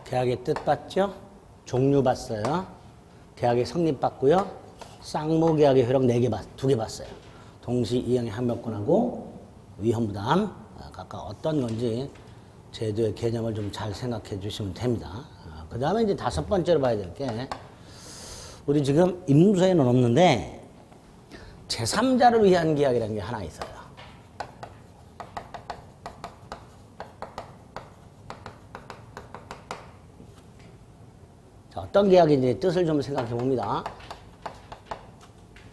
계약의 뜻 봤죠? 종류 봤어요. 계약의 성립 봤고요. 쌍무계약의 효력 4개 2개 봤어요. 동시 이행의 한명권하고 위헌부담 각각 어떤 건지 제도의 개념을 좀 잘 생각해 주시면 됩니다. 그 다음에 이제 5번째로 봐야 될 게 우리 지금 임무서에는 없는데 제3자를 위한 계약이라는 게 하나 있어요. 자, 어떤 계약인지 뜻을 좀 생각해 봅니다.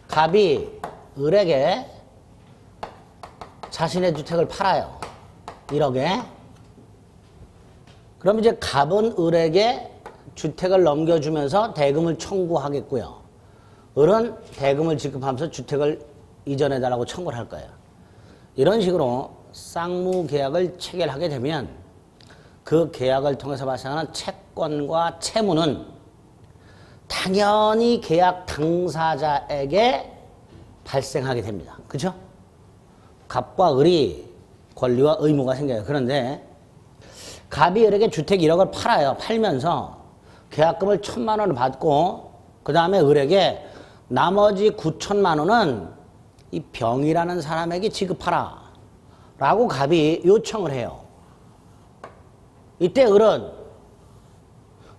갑이 을에게 자신의 주택을 팔아요. 1억에. 그럼 이제 갑은 을에게 주택을 넘겨주면서 대금을 청구하겠고요. 을은 대금을 지급하면서 주택을 이전해달라고 청구를 할 거예요. 이런 식으로 쌍무계약을 체결하게 되면 그 계약을 통해서 발생하는 채권과 채무는 당연히 계약 당사자에게 발생하게 됩니다. 그렇죠? 갑과 을이 권리와 의무가 생겨요. 그런데 갑이 을에게 주택 1억을 팔아요. 팔면서 계약금을 1,000만 원을 받고 그 다음에 을에게 나머지 9천만 원은 이 병이라는 사람에게 지급하라 라고 갑이 요청을 해요. 이때 을은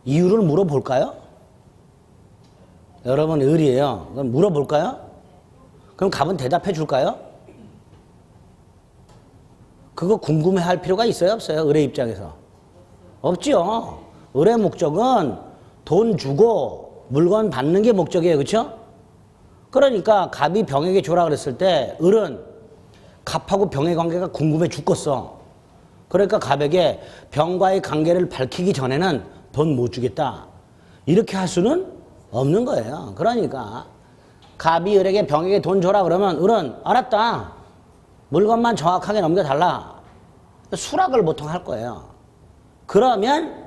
이유를 물어볼까요? 여러분 을이에요. 그럼 물어볼까요? 그럼 갑은 대답해 줄까요? 그거 궁금해할 필요가 있어요? 없어요? 을의 입장에서. 없죠. 을의 목적은 돈 주고 물건 받는 게 목적이에요. 그렇죠? 그러니까 갑이 병에게 줘라 그랬을 때 을은 갑하고 병의 관계가 궁금해 죽겠어. 그러니까 갑에게 병과의 관계를 밝히기 전에는 돈 못 주겠다. 이렇게 할 수는 없는 거예요. 그러니까 갑이 을에게 병에게 돈 줘라 그러면 을은 알았다. 물건만 정확하게 넘겨달라. 수락을 보통 할 거예요. 그러면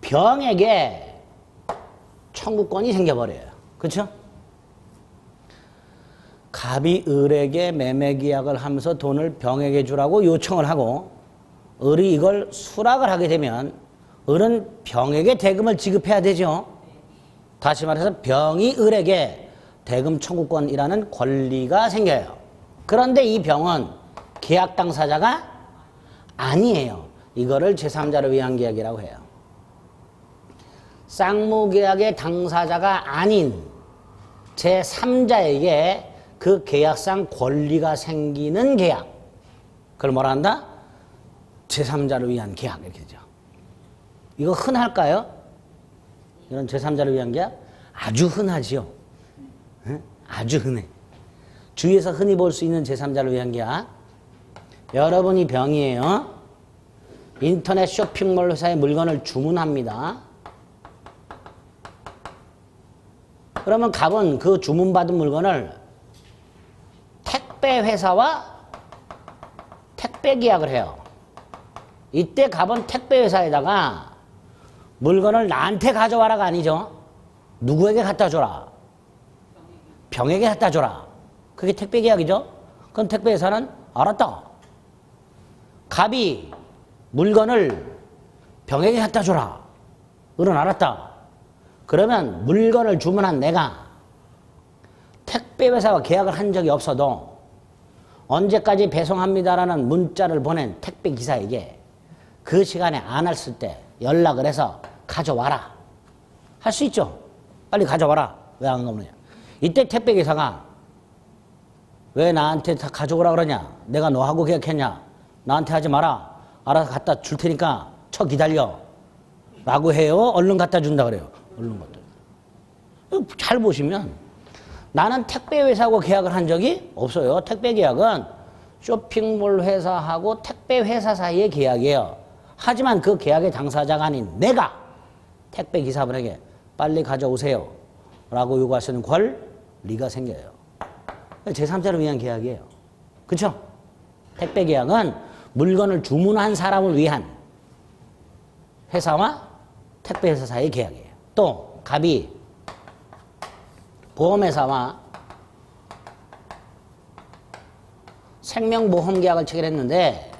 병에게 청구권이 생겨버려요. 그렇죠? 갑이 을에게 매매계약을 하면서 돈을 병에게 주라고 요청을 하고 을이 이걸 수락을 하게 되면 을은 병에게 대금을 지급해야 되죠. 다시 말해서 병이 을에게 대금 청구권이라는 권리가 생겨요. 그런데 이 병은 계약 당사자가 아니에요. 이거를 제3자를 위한 계약이라고 해요. 쌍무계약의 당사자가 아닌 제3자에게 그 계약상 권리가 생기는 계약. 그걸 뭐라 한다? 제3자를 위한 계약 이렇게 되죠. 이거 흔할까요? 이런 제3자를 위한 계약? 아주 흔하지요. 응? 아주 흔해. 주위에서 흔히 볼 수 있는 제3자를 위한 계약. 여러분이 병이에요. 인터넷 쇼핑몰 회사에 물건을 주문합니다. 그러면 갑은 그 주문받은 물건을 택배 회사와 택배 계약을 해요. 이때 갑은 택배 회사에다가 물건을 나한테 가져와라가 아니죠. 누구에게 갖다 줘라? 병에게 갖다 줘라. 그게 택배 계약이죠. 그럼 택배 회사는 알았다. 갑이 물건을 병에게 갖다 줘라. 을은 알았다. 그러면 물건을 주문한 내가 택배 회사와 계약을 한 적이 없어도 언제까지 배송합니다라는 문자를 보낸 택배 기사에게 그 시간에 안 왔을 때 연락을 해서 가져와라. 할 수 있죠. 빨리 가져와라. 왜 안 가느냐. 이때 택배 기사가 왜 나한테 다 가져오라 그러냐. 내가 너하고 계약했냐. 나한테 하지 마라. 알아서 갖다 줄 테니까 쳐 기다려. 라고 해요. 얼른 갖다 준다 그래요. 얼른 갖다 줘. 잘 보시면 나는 택배 회사하고 계약을 한 적이 없어요. 택배 계약은 쇼핑몰 회사하고 택배 회사 사이의 계약이에요. 하지만 그 계약의 당사자가 아닌 내가 택배 기사분에게 빨리 가져오세요. 라고 요구할 수 있는 권리가 생겨요. 제3자를 위한 계약이에요. 그렇죠? 택배 계약은 물건을 주문한 사람을 위한 회사와 택배 회사 사이의 계약이에요. 또 갑이 보험회사와 생명보험 계약을 체결했는데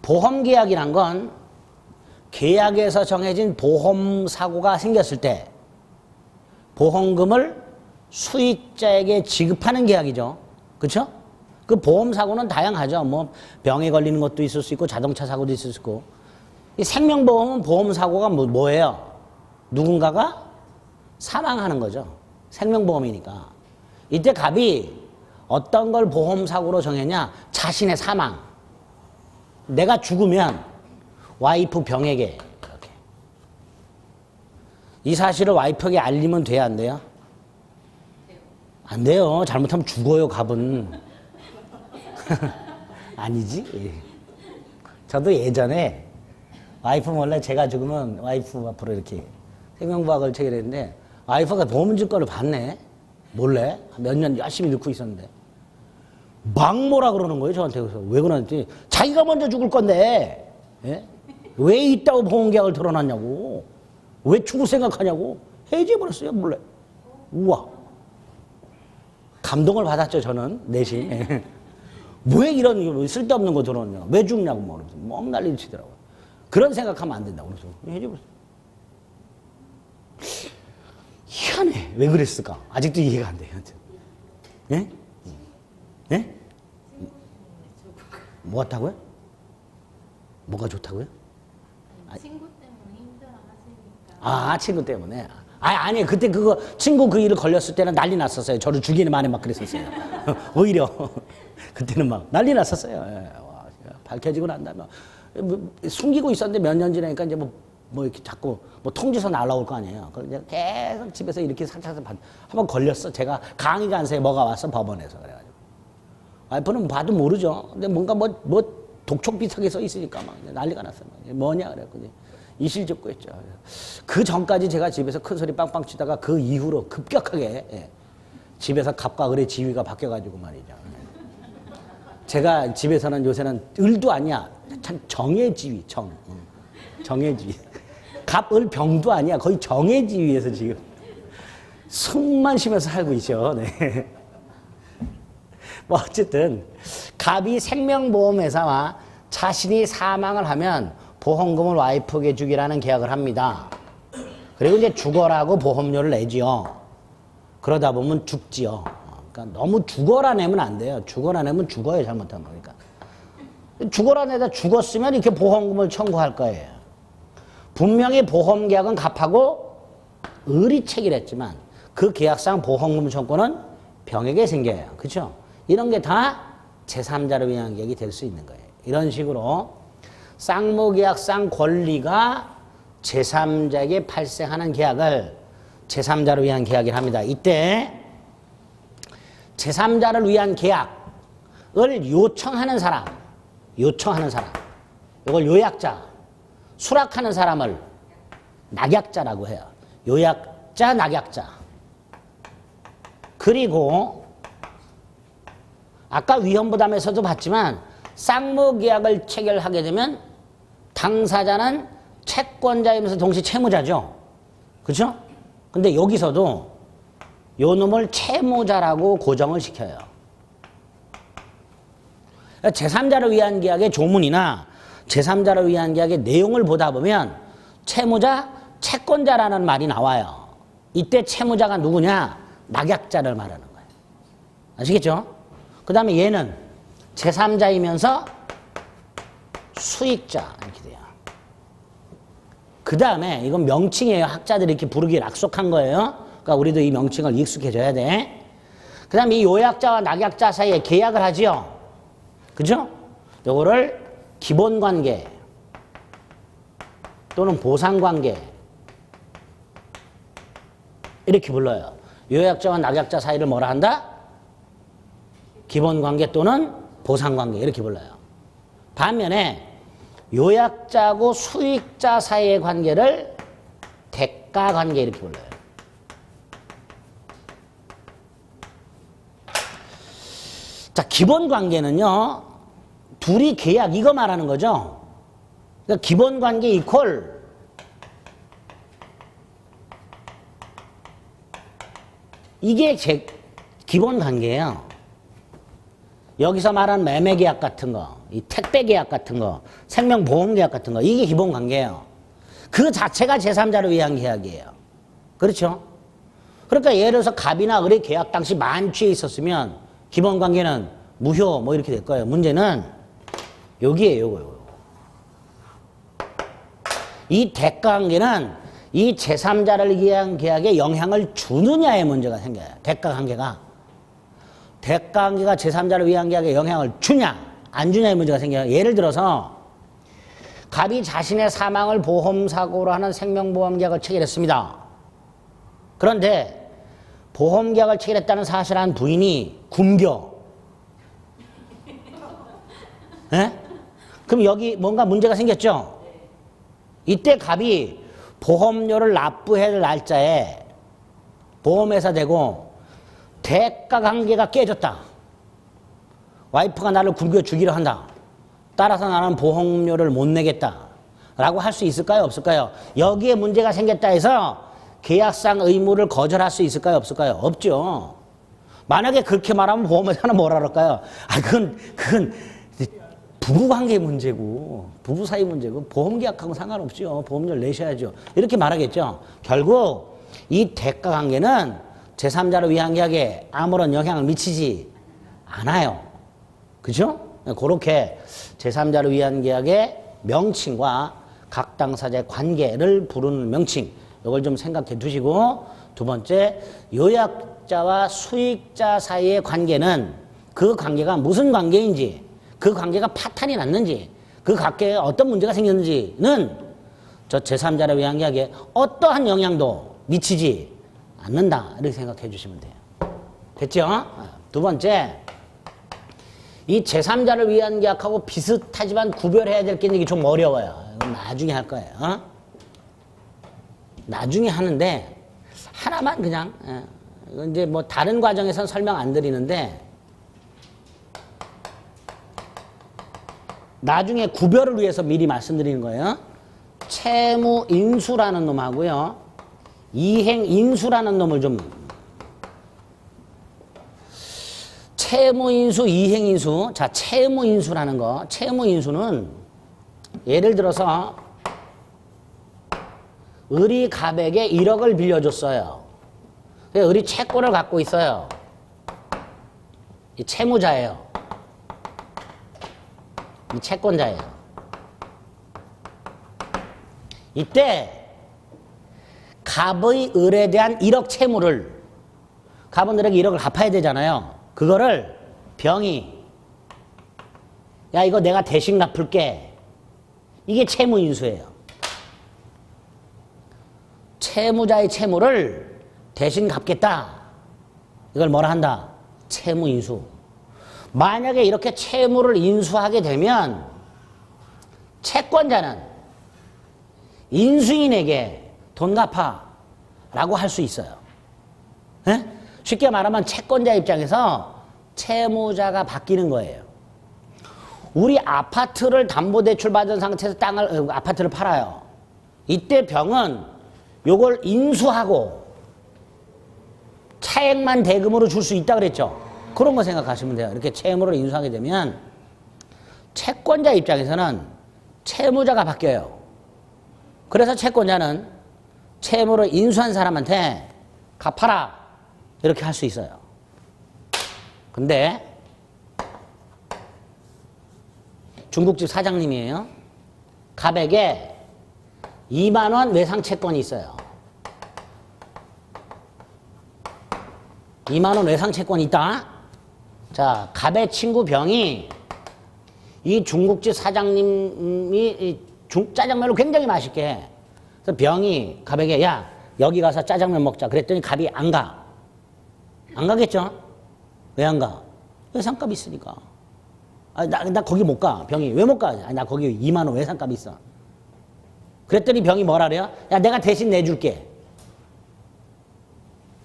보험계약이란 건 계약에서 정해진 보험사고가 생겼을 때 보험금을 수익자에게 지급하는 계약이죠. 그렇죠? 그 보험사고는 다양하죠. 뭐 병에 걸리는 것도 있을 수 있고 자동차 사고도 있을 수 있고. 이 생명보험은 보험사고가 뭐예요? 누군가가 사망하는 거죠. 생명보험이니까. 이때 갑이 어떤 걸 보험사고로 정했냐? 자신의 사망. 내가 죽으면 와이프 병에게 이렇게. 이 사실을 와이프에게 알리면 돼야 안 돼요? 안 돼요. 잘못하면 죽어요, 갑은. 아니지? 예. 저도 예전에 와이프 몰래 제가 죽으면 와이프 앞으로 이렇게 생명보험을 체결했는데 와이프가 보험증권을 받네. 몰래. 몇 년 열심히 넣고 있었는데. 막 뭐라 그러는 거예요, 저한테. 그래서 왜 그러는지. 자기가 먼저 죽을 건데. 예? 왜 있다고 보험계약을 들어놨냐고. 왜 죽을 생각하냐고. 해지해버렸어요, 몰래. 우와. 감동을 받았죠, 저는. 내심. 왜 이런 쓸데없는 거 들어놨냐. 왜 죽냐고. 막 난리를 치더라고요. 그런 생각하면 안 된다고. 그래서 해지해버렸어요. 희한해. 왜 그랬을까? 아직도 이해가 안 돼요. 예? 예? 뭐 같다고요? 뭐가 좋다고요? 친구 때문에 힘들어 하시니까. 아, 친구 때문에. 아니, 그때 그거, 친구 그 일을 걸렸을 때는 난리 났었어요. 저를 죽이는 만에 막 그랬었어요. 오히려. 그때는 막 난리 났었어요. 예. 와, 밝혀지고 난 다음에. 숨기고 있었는데 몇 년 지나니까 이제 뭐 이렇게 자꾸 뭐 통지서 날라올 거 아니에요. 그걸 이제 계속 집에서 이렇게 살짝 한번 걸렸어. 제가 강의가 안 새에 뭐가 왔어, 법원에서. 그래가지고. 와이프는 봐도 모르죠. 근데 뭔가 뭐 독촉 비슷하게 써 있으니까 막 난리가 났어요. 뭐냐 그래갖고 이실직고했죠. 그 전까지 제가 집에서 큰 소리 빵빵 치다가 그 이후로 급격하게 집에서 갑과 을의 지위가 바뀌어가지고 말이죠. 제가 집에서는 요새는 을도 아니야. 참 정의 지위, 정의 지위. 갑, 을, 병도 아니야. 거의 정의 지위에서 지금 숨만 쉬면서 살고 있죠. 네. 뭐 어쨌든 갑이 생명보험회사와 자신이 사망을 하면 보험금을 와이프에게 주기라는 계약을 합니다. 그리고 이제 죽어라고 보험료를 내지요. 그러다 보면 죽지요. 그러니까 너무 죽어라 내면 안 돼요. 죽어라 내면 죽어요, 잘못하면. 그러니까 죽어라 내다 죽었으면 이렇게 보험금을 청구할 거예요. 분명히 보험계약은 갑하고 을이 체결했지만 그 계약상 보험금 청구는 병에게 생겨요. 그렇죠? 이런 게 다 제3자를 위한 계약이 될 수 있는 거예요. 이런 식으로 쌍무계약상 권리가 제3자에게 발생하는 계약을 제3자를 위한 계약이라 합니다. 이때 제3자를 위한 계약을 요청하는 사람, 이걸 요약자, 수락하는 사람을 낙약자라고 해요. 요약자, 낙약자. 그리고 아까 위험부담에서도 봤지만 쌍무계약을 체결하게 되면 당사자는 채권자이면서 동시에 채무자죠. 그렇죠? 근데 여기서도 요 놈을 채무자라고 고정을 시켜요. 제3자를 위한 계약의 조문이나 제3자를 위한 계약의 내용을 보다 보면 채무자, 채권자라는 말이 나와요. 이때 채무자가 누구냐? 낙약자를 말하는 거예요. 아시겠죠? 그 다음에 얘는 제3자이면서 수익자 이렇게 돼요. 그 다음에 이건 명칭이에요. 학자들이 이렇게 부르기 약속한 거예요. 그러니까 우리도 이 명칭을 익숙해져야 돼. 그 다음에 이 요약자와 낙약자 사이에 계약을 하지요. 그죠? 요거를 기본관계 또는 보상관계 이렇게 불러요. 요약자와 낙약자 사이를 뭐라 한다? 기본관계 또는 보상관계 이렇게 불러요. 반면에 요약자하고 수익자 사이의 관계를 대가관계 이렇게 불러요. 자, 기본관계는요. 둘이 계약 이거 말하는 거죠. 그러니까 기본관계 이퀄 이게 제 기본관계예요. 여기서 말하는 매매계약 같은 거, 이 택배계약 같은 거, 생명보험계약 같은 거, 이게 기본관계예요. 그 자체가 제3자를 위한 계약이에요. 그렇죠? 그러니까 예를 들어서 갑이나 을의 계약 당시 만취해 있었으면 기본관계는 무효 뭐 이렇게 될 거예요. 문제는 여기에요. 요거. 이 대가관계는 이 제3자를 위한 계약에 영향을 주느냐의 문제가 생겨요. 대가관계가. 대가관계가 제3자를 위한 계약에 영향을 주냐 안 주냐의 문제가 생겨요. 예를 들어서 갑이 자신의 사망을 보험사고로 하는 생명보험계약을 체결했습니다. 그런데 보험계약을 체결했다는 사실을 한 부인이 굶겨. 에? 그럼 여기 뭔가 문제가 생겼죠? 이때 갑이 보험료를 납부해야 될 날짜에 보험회사 대고 대가관계가 깨졌다. 와이프가 나를 굶겨 죽이려 한다. 따라서 나는 보험료를 못 내겠다. 라고 할 수 있을까요? 없을까요? 여기에 문제가 생겼다 해서 계약상 의무를 거절할 수 있을까요? 없을까요? 없죠. 만약에 그렇게 말하면 보험회사는 뭐라 그럴까요? 그건 부부관계 문제고 부부 사이 문제고 보험계약하고 상관없죠. 보험료를 내셔야죠. 이렇게 말하겠죠. 결국 이 대가관계는 제3자를 위한 계약에 아무런 영향을 미치지 않아요. 그죠? 그렇게 제3자를 위한 계약의 명칭과 각 당사자의 관계를 부르는 명칭, 이걸 좀 생각해 두시고, 두 번째, 요약자와 수익자 사이의 관계는 그 관계가 무슨 관계인지, 그 관계가 파탄이 났는지, 그 관계에 어떤 문제가 생겼는지는 저 제3자를 위한 계약에 어떠한 영향도 미치지 않는다. 이렇게 생각해 주시면 돼요. 됐죠? 두 번째, 이 제3자를 위한 계약하고 비슷하지만 구별해야 될 게 있는 게 좀 어려워요. 이건 나중에 할 거예요. 나중에 하는데 하나만 그냥 이건 이제 뭐 다른 과정에서는 설명 안 드리는데 나중에 구별을 위해서 미리 말씀드리는 거예요. 채무인수라는 놈하고요. 이행인수라는 놈을 좀 채무인수, 이행인수. 자, 채무인수라는 거. 채무인수는 예를 들어서 을이 갑에게 1억을 빌려줬어요. 을이 채권을 갖고 있어요. 이 채무자예요. 이 채권자예요. 이때 갑의 을에 대한 1억 채무를 갑은 을에게 1억을 갚아야 되잖아요. 그거를 병이 야 이거 내가 대신 갚을게. 이게 채무인수예요. 채무자의 채무를 대신 갚겠다. 이걸 뭐라 한다? 채무인수. 만약에 이렇게 채무를 인수하게 되면 채권자는 인수인에게 돈 갚아 라고 할 수 있어요. 에? 쉽게 말하면 채권자 입장에서 채무자가 바뀌는 거예요. 우리 아파트를 담보대출 받은 상태에서 아파트를 팔아요. 이때 병은 요걸 인수하고 차액만 대금으로 줄 수 있다 그랬죠. 그런 거 생각하시면 돼요. 이렇게 채무를 인수하게 되면 채권자 입장에서는 채무자가 바뀌어요. 그래서 채권자는 채무를 인수한 사람한테 갚아라 이렇게 할 수 있어요. 근데 중국집 사장님이에요. 갑에게 2만 원 외상 채권이 있어요. 2만 원 외상 채권이 있다. 자, 갑의 친구 병이 이 중국집 사장님이 짜장면을 굉장히 맛있게 해. 그래서 병이 갑에게 야 여기 가서 짜장면 먹자. 그랬더니 갑이 안 가. 안 가겠죠? 왜 안 가? 외상값 있으니까. 나 거기 못 가. 병이 왜 못 가? 나 거기 2만 원 외상값 있어. 그랬더니 병이 뭐라 그래요? 야 내가 대신 내줄게.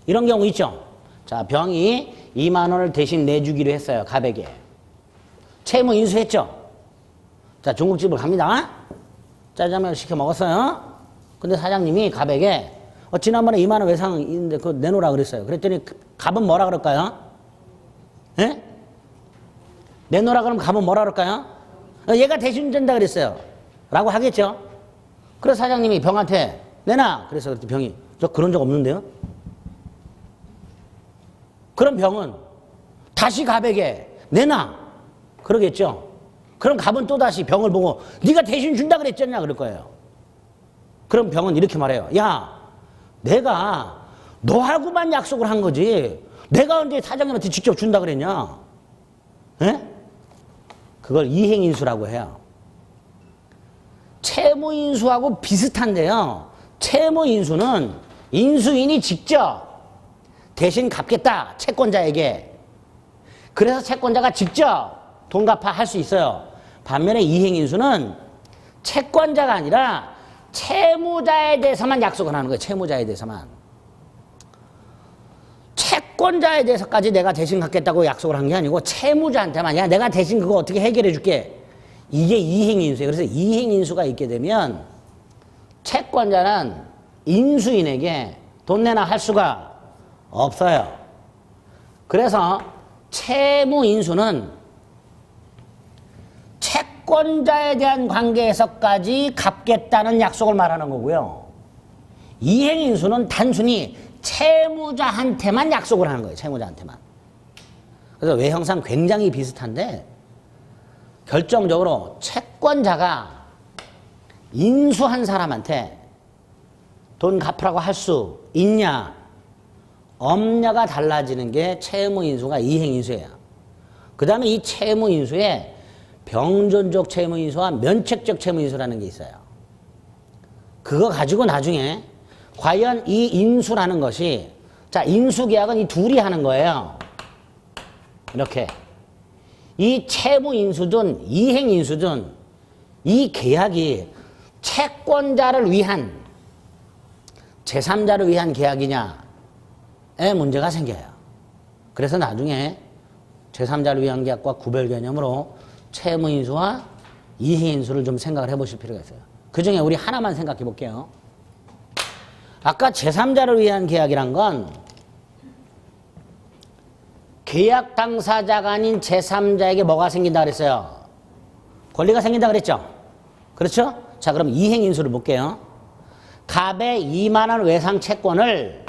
이런 경우 있죠? 자, 병이 2만 원을 대신 내주기로 했어요. 갑에게. 채무 인수했죠? 자, 중국집을 갑니다. 짜장면 시켜 먹었어요. 근데 사장님이 갑에게 지난번에 2만 원 외상 있는데 그거 내놓으라 그랬어요. 그랬더니 갑은 뭐라 그럴까요? 예? 내놓으라 그러면 가면 뭐라 그럴까요? 얘가 대신 준다 그랬어요. 라고 하겠죠. 그래서 사장님이 병한테 내놔. 그래서 그랬더니 병이 저 그런 적 없는데요. 그럼 병은 다시 갑에게 내놔. 그러겠죠. 그럼 갑은 또다시 병을 보고 네가 대신 준다 그랬잖냐 그럴 거예요. 그럼 병은 이렇게 말해요. 야, 내가 너하고만 약속을 한 거지 내가 언제 사장님한테 직접 준다 그랬냐. 에? 그걸 이행인수라고 해요. 채무인수하고 비슷한데요. 채무인수는 인수인이 직접 대신 갚겠다. 채권자에게. 그래서 채권자가 직접 돈 갚아 할 수 있어요. 반면에 이행인수는 채권자가 아니라 채무자에 대해서만 약속을 하는 거예요. 채무자에 대해서만. 채권자에 대해서까지 내가 대신 갚겠다고 약속을 한 게 아니고 채무자한테만 야 내가 대신 그거 어떻게 해결해 줄게. 이게 이행인수예요. 그래서 이행인수가 있게 되면 채권자는 인수인에게 돈 내나 할 수가 없어요. 그래서 채무인수는 채권자에 대한 관계에서까지 갚겠다는 약속을 말하는 거고요. 이행인수는 단순히 채무자한테만 약속을 하는 거예요. 채무자한테만. 그래서 외형상 굉장히 비슷한데 결정적으로 채권자가 인수한 사람한테 돈 갚으라고 할 수 있냐 없냐가 달라지는 게 채무인수가 이행인수예요. 그 다음에 이 채무인수에 병존적 채무인수와 면책적 채무인수라는 게 있어요. 그거 가지고 나중에 과연 이 인수라는 것이 자 인수계약은 이 둘이 하는 거예요. 이렇게 이 채무인수든 이행인수든 이 계약이 채권자를 위한 제3자를 위한 계약이냐에 문제가 생겨요. 그래서 나중에 제3자를 위한 계약과 구별 개념으로 채무인수와 이행인수를 좀 생각을 해보실 필요가 있어요. 그 중에 우리 하나만 생각해 볼게요. 아까 제3자를 위한 계약이란 건 계약 당사자가 아닌 제3자에게 뭐가 생긴다 그랬어요? 권리가 생긴다 그랬죠? 그렇죠? 자, 그럼 이행인수를 볼게요. 갑의 2만 원 외상 채권을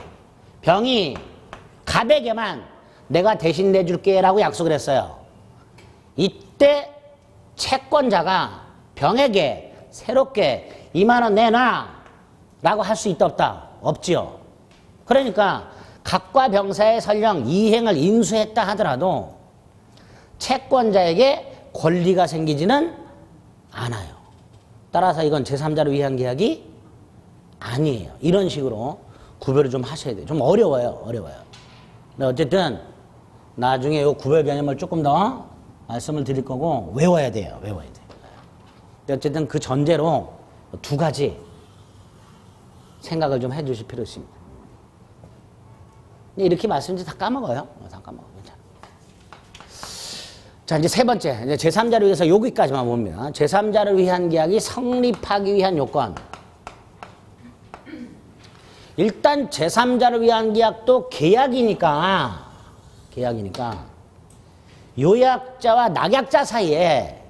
병이 갑에게만 내가 대신 내줄게 라고 약속을 했어요. 이때 채권자가 병에게 새롭게 2만 원 내놔 라고 할 수 있다 없다? 없지요. 그러니까 갑과 병 사이에 설령 이행을 인수했다 하더라도 채권자에게 권리가 생기지는 않아요. 따라서 이건 제3자를 위한 계약이 아니에요. 이런 식으로 구별을 좀 하셔야 돼요. 좀 어려워요. 근데 어쨌든 나중에 이 구별 개념을 조금 더 말씀을 드릴 거고 외워야 돼요. 근데 어쨌든 그 전제로 두 가지 생각을 좀 해주실 필요 있습니다. 이렇게 말씀드리면 다 까먹어요. 괜찮아. 자, 이제 세 번째. 이제 제3자를 위해서 여기까지만 봅니다. 제3자를 위한 계약이 성립하기 위한 요건. 일단 제3자를 위한 계약도 계약이니까 요약자와 낙약자 사이에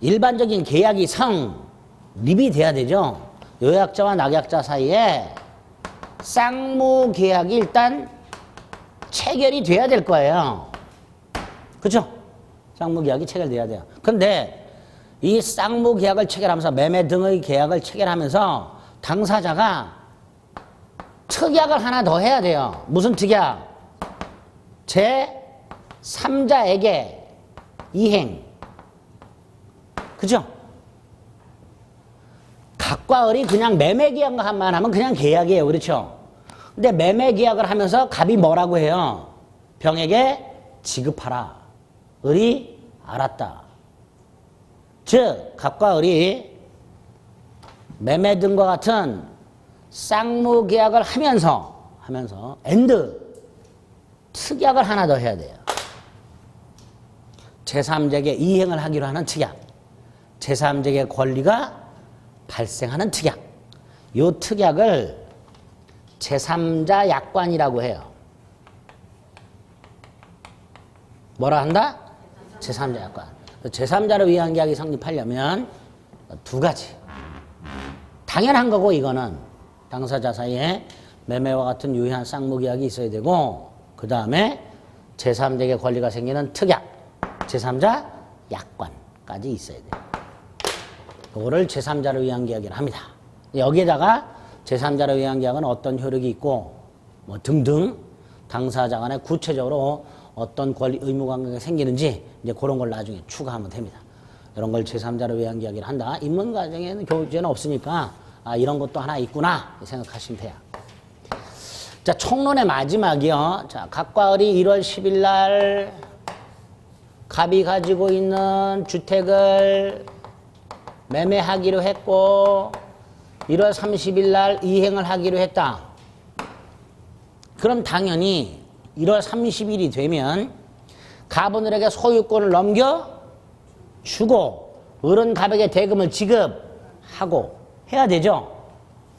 일반적인 계약이 성립이 돼야 되죠. 요약자와 낙약자 사이에 쌍무 계약이 일단 체결이 돼야 될 거예요. 그렇죠? 쌍무 계약이 체결돼야 돼요. 근데 이 쌍무 계약을 체결하면서 매매 등의 계약을 체결하면서 당사자가 특약을 하나 더 해야 돼요. 무슨 특약? 제3자에게 이행. 그죠? 갑과 을이 그냥 매매 계약만 하면 그냥 계약이에요. 그렇죠? 근데 매매 계약을 하면서 갑이 뭐라고 해요? 병에게 지급하라. 을이 알았다. 즉 갑과 을이 매매 등과 같은 쌍무 계약을 하면서 특약을 하나 더 해야 돼요. 제3자에게 이행을 하기로 하는 특약. 제3자에게 권리가 발생하는 특약. 이 특약을 제3자 약관이라고 해요. 뭐라 한다? 제3자 약관. 제3자를 위한 계약이 성립하려면 두 가지. 당연한 거고 이거는 당사자 사이에 매매와 같은 유효한 쌍무계약이 있어야 되고 그 다음에 제3자에게 권리가 생기는 특약, 제3자 약관까지 있어야 돼요. 이거를 제3자를 위한 계약이라 합니다. 여기에다가 제3자를 위한 계약은 어떤 효력이 있고 뭐 등등 당사자 간에 구체적으로 어떤 권리 의무 관계가 생기는지 이제 그런 걸 나중에 추가하면 됩니다. 이런 걸 제3자를 위한 계약이라 한다. 입문 과정에는 교육제는 없으니까 이런 것도 하나 있구나 생각하시면 돼요. 자, 총론의 마지막이요. 자, 갑과 을이 1월 10일 날 갑이 가지고 있는 주택을 매매하기로 했고 1월 30일 날 이행을 하기로 했다. 그럼 당연히 1월 30일이 되면 갑은 을에게 소유권을 넘겨주고 을은 갑에게 대금을 지급하고 해야 되죠.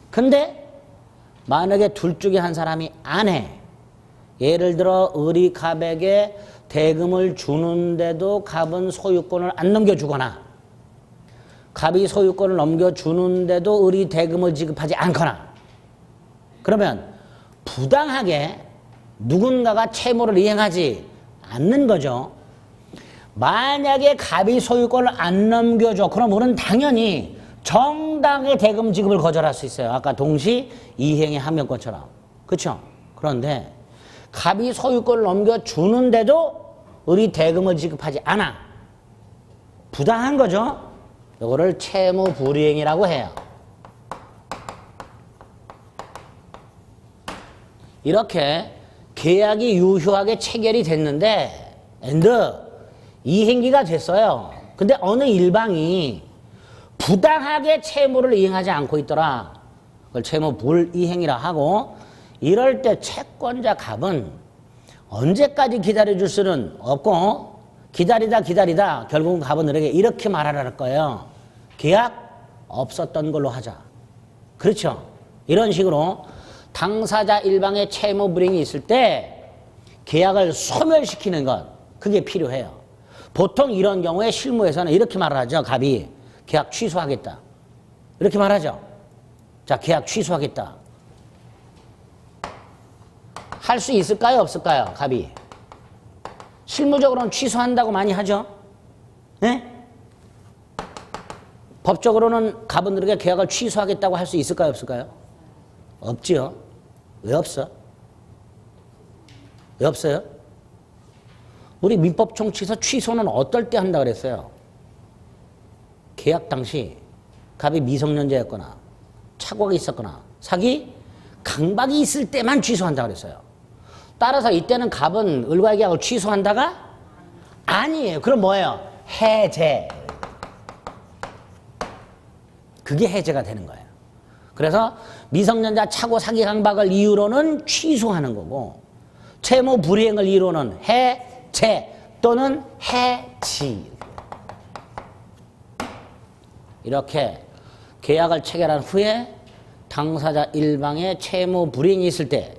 근데 만약에 둘 중에 한 사람이 안 해. 예를 들어 을이 갑에게 대금을 주는데도 갑은 소유권을 안 넘겨주거나 갑이 소유권을 넘겨주는데도 을이 대금을 지급하지 않거나 그러면 부당하게 누군가가 채무를 이행하지 않는 거죠. 만약에 갑이 소유권을 안 넘겨줘. 그럼 을은 당연히 정당하게 대금 지급을 거절할 수 있어요. 아까 동시 이행의 항명권처럼. 그렇죠? 그런데 갑이 소유권을 넘겨주는데도 을이 대금을 지급하지 않아. 부당한 거죠. 이거를 채무 불이행이라고 해요. 이렇게 계약이 유효하게 체결이 됐는데 이행기가 됐어요. 근데 어느 일방이 부당하게 채무를 이행하지 않고 있더라. 그걸 채무 불이행이라 하고 이럴 때 채권자 갑은 언제까지 기다려줄 수는 없고 기다리다 결국은 갑은 을에게 이렇게 말하라는 거예요. 계약 없었던 걸로 하자. 그렇죠? 이런 식으로 당사자 일방의 채무 불이행이 있을 때 계약을 소멸시키는 것 그게 필요해요. 보통 이런 경우에 실무에서는 이렇게 말을 하죠. 갑이 계약 취소하겠다. 이렇게 말하죠. 자, 계약 취소하겠다. 할 수 있을까요? 없을까요? 갑이. 실무적으로는 취소한다고 많이 하죠. 네? 법적으로는 갑은 을에게 계약을 취소하겠다고 할 수 있을까요? 없을까요? 없지요. 왜 없어? 왜 없어요? 우리 민법총칙에서 취소는 어떨 때 한다 그랬어요? 계약 당시 갑이 미성년자였거나 착오가 있었거나 사기, 강박이 있을 때만 취소한다 그랬어요. 따라서 이때는 갑은 을과의 계약을 취소한다가 아니에요. 그럼 뭐예요? 해제. 그게 해제가 되는 거예요. 그래서 미성년자 착오, 사기, 강박을 이유로는 취소하는 거고 채무 불이행을 이유로는 해제 또는 해지. 이렇게 계약을 체결한 후에 당사자 일방의 채무 불이행이 있을 때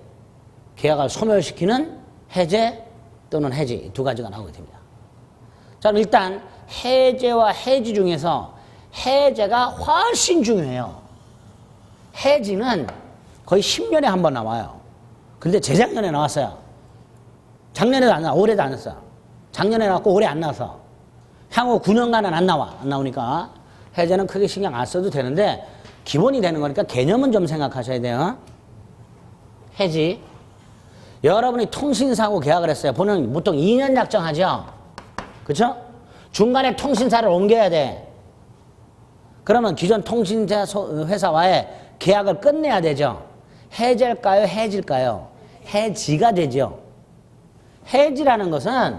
계약을 소멸시키는 해제 또는 해지 두 가지가 나오게 됩니다. 자, 일단 해제와 해지 중에서 해제가 훨씬 중요해요. 해지는 거의 10년에 한 번 나와요. 근데 재작년에 나왔어요. 작년에도 안 나와, 올해도 안 나왔어. 작년에 나왔고 올해 안 나와서 향후 9년간은 안 나와. 안 나오니까 해제는 크게 신경 안 써도 되는데 기본이 되는 거니까 개념은 좀 생각하셔야 돼요. 해지. 여러분이 통신사하고 계약을 했어요. 보통 2년 약정하죠. 그렇죠? 중간에 통신사를 옮겨야 돼. 그러면 기존 통신사 회사와의 계약을 끝내야 되죠. 해제일까요? 해지일까요? 해지가 되죠. 해지라는 것은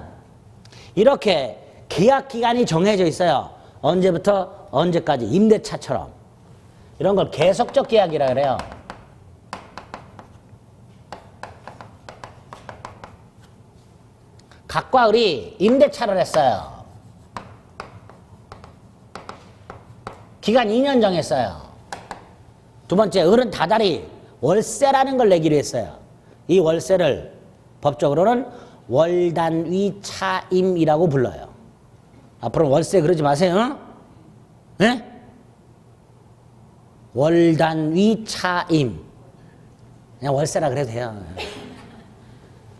이렇게 계약 기간이 정해져 있어요. 언제부터 언제까지 임대차처럼. 이런 걸 계속적 계약이라 그래요. 갑과 을이 임대차를 했어요. 기간 2년 정했어요. 두 번째, 을은 다달이 월세라는 걸 내기로 했어요. 이 월세를 법적으로는 월단위 차임이라고 불러요. 앞으로 월세 그러지 마세요. 예? 월단위 차임. 그냥 월세라 그래도 돼요.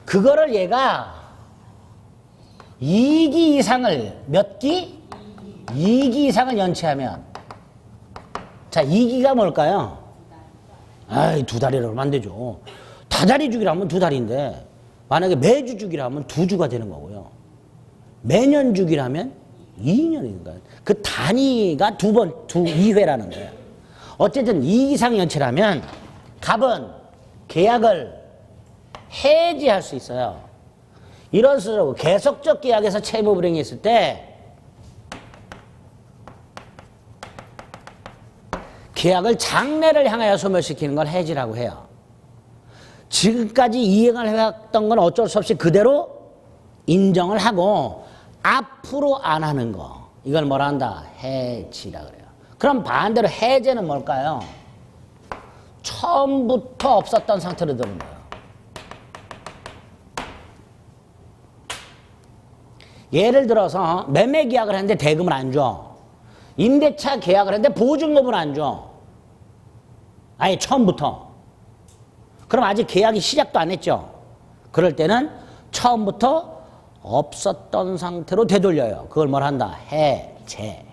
그거를 얘가 2기 이상을 몇 기? 2기 이상을 연체하면 자 2기가 뭘까요? 아이 2달이라고 하면 안 되죠. 다달이 주기라면 2달인데 만약에 매주 주기라면 2주가 되는 거고요. 매년 주기라면 2년인 거예요. 그 단위가 2회라는 거예요. 어쨌든 2기 이상 연체라면 갑은 계약을 해지할 수 있어요. 이런 식으로 계속적 계약에서 채무 불이행이 있을 때 계약을 장래를 향하여 소멸시키는 걸 해지라고 해요. 지금까지 이행을 해왔던 건 어쩔 수 없이 그대로 인정을 하고 앞으로 안 하는 거 이걸 뭐라 한다? 해지라 그래요. 그럼 반대로 해제는 뭘까요? 처음부터 없었던 상태로 되는 거예요. 예를 들어서 매매 계약을 했는데 대금을 안 줘. 임대차 계약을 했는데 보증금을 안 줘. 아예 처음부터. 그럼 아직 계약이 시작도 안 했죠. 그럴 때는 처음부터 없었던 상태로 되돌려요. 그걸 뭘 한다? 해제.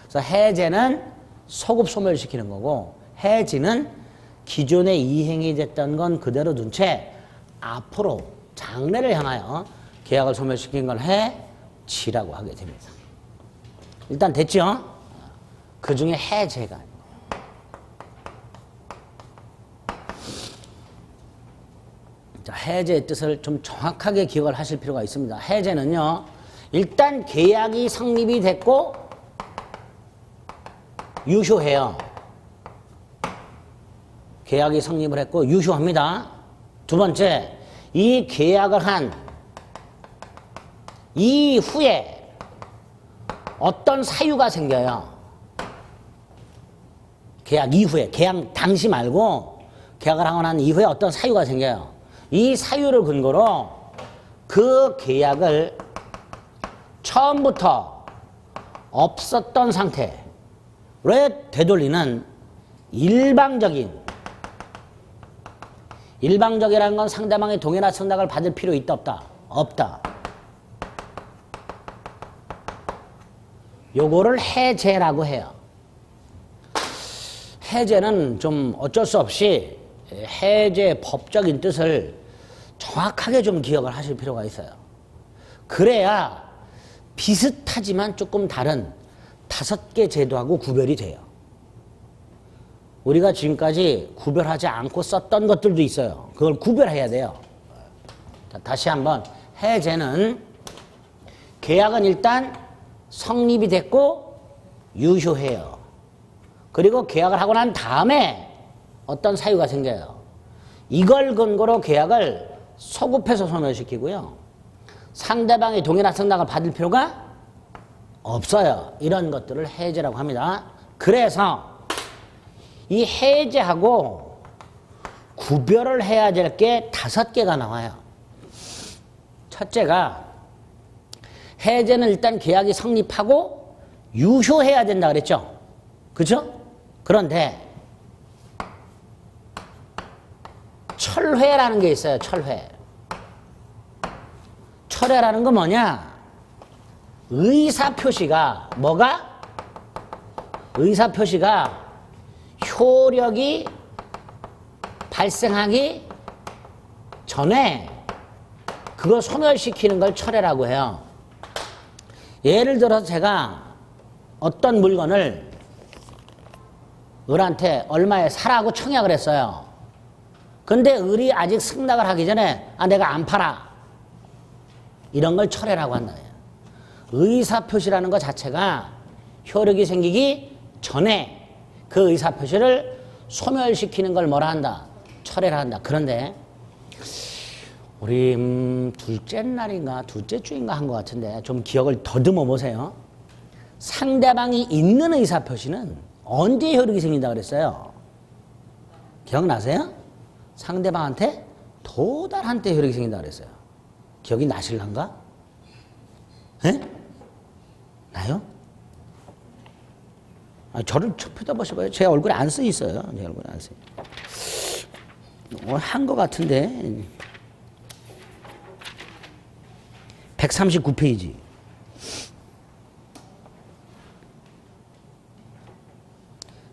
그래서 해제는 소급 소멸시키는 거고 해지는 기존에 이행이 됐던 건 그대로 둔 채 앞으로 장래를 향하여 계약을 소멸시킨 걸 해지라고 하게 됩니다. 일단 됐죠? 그 중에 해제가 아니고. 자, 해제의 뜻을 좀 정확하게 기억을 하실 필요가 있습니다. 해제는요, 일단 계약이 성립이 됐고 유효해요. 계약이 성립을 했고 유효합니다. 두 번째, 이 계약을 한 이후에 어떤 사유가 생겨요. 계약 이후에, 계약 당시 말고 계약을 하고 난 이후에 어떤 사유가 생겨요. 이 사유를 근거로 그 계약을 처음부터 없었던 상태로 되돌리는 일방적이라는 건 상대방의 동의나 승낙을 받을 필요 있다 없다? 없다. 요거를 해제라고 해요. 해제는 좀 어쩔 수 없이 해제의 법적인 뜻을 정확하게 좀 기억을 하실 필요가 있어요. 그래야 비슷하지만 조금 다른 5개 제도하고 구별이 돼요. 우리가 지금까지 구별하지 않고 썼던 것들도 있어요. 그걸 구별해야 돼요. 자, 다시 한번 해제는 계약은 일단 성립이 됐고 유효해요. 그리고 계약을 하고 난 다음에 어떤 사유가 생겨요. 이걸 근거로 계약을 소급해서 소멸시키고요. 상대방의 동의나 승낙을 받을 필요가 없어요. 이런 것들을 해제라고 합니다. 그래서 이 해제하고 구별을 해야 될 게 5개가 나와요. 첫째가 해제는 일단 계약이 성립하고 유효해야 된다 그랬죠. 그죠? 그런데 철회라는 게 있어요. 철회라는 건 뭐냐? 의사표시가 뭐가? 의사표시가 효력이 발생하기 전에 그걸 소멸시키는 걸 철회라고 해요. 예를 들어서 제가 어떤 물건을 을한테 얼마에 사라고 청약을 했어요. 근데 을이 아직 승낙을 하기 전에 내가 안 팔아. 이런 걸 철회라고 한다고요. 의사표시라는 것 자체가 효력이 생기기 전에 그 의사표시를 소멸시키는 걸 뭐라 한다? 철회라 한다. 그런데 우리 둘째 날인가 둘째 주인가 한 것 같은데 좀 기억을 더듬어 보세요. 상대방이 있는 의사표시는 언제 효력이 생긴다 그랬어요? 기억나세요? 상대방한테 도달한 때 효력이 생긴다 그랬어요. 기억이 나실란가? 에? 나요? 아, 저를 쳐다보셔봐요. 제 얼굴에 안 쓰여 있어요. 제 얼굴에 안 쓰여. 한 것 같은데. 139페이지.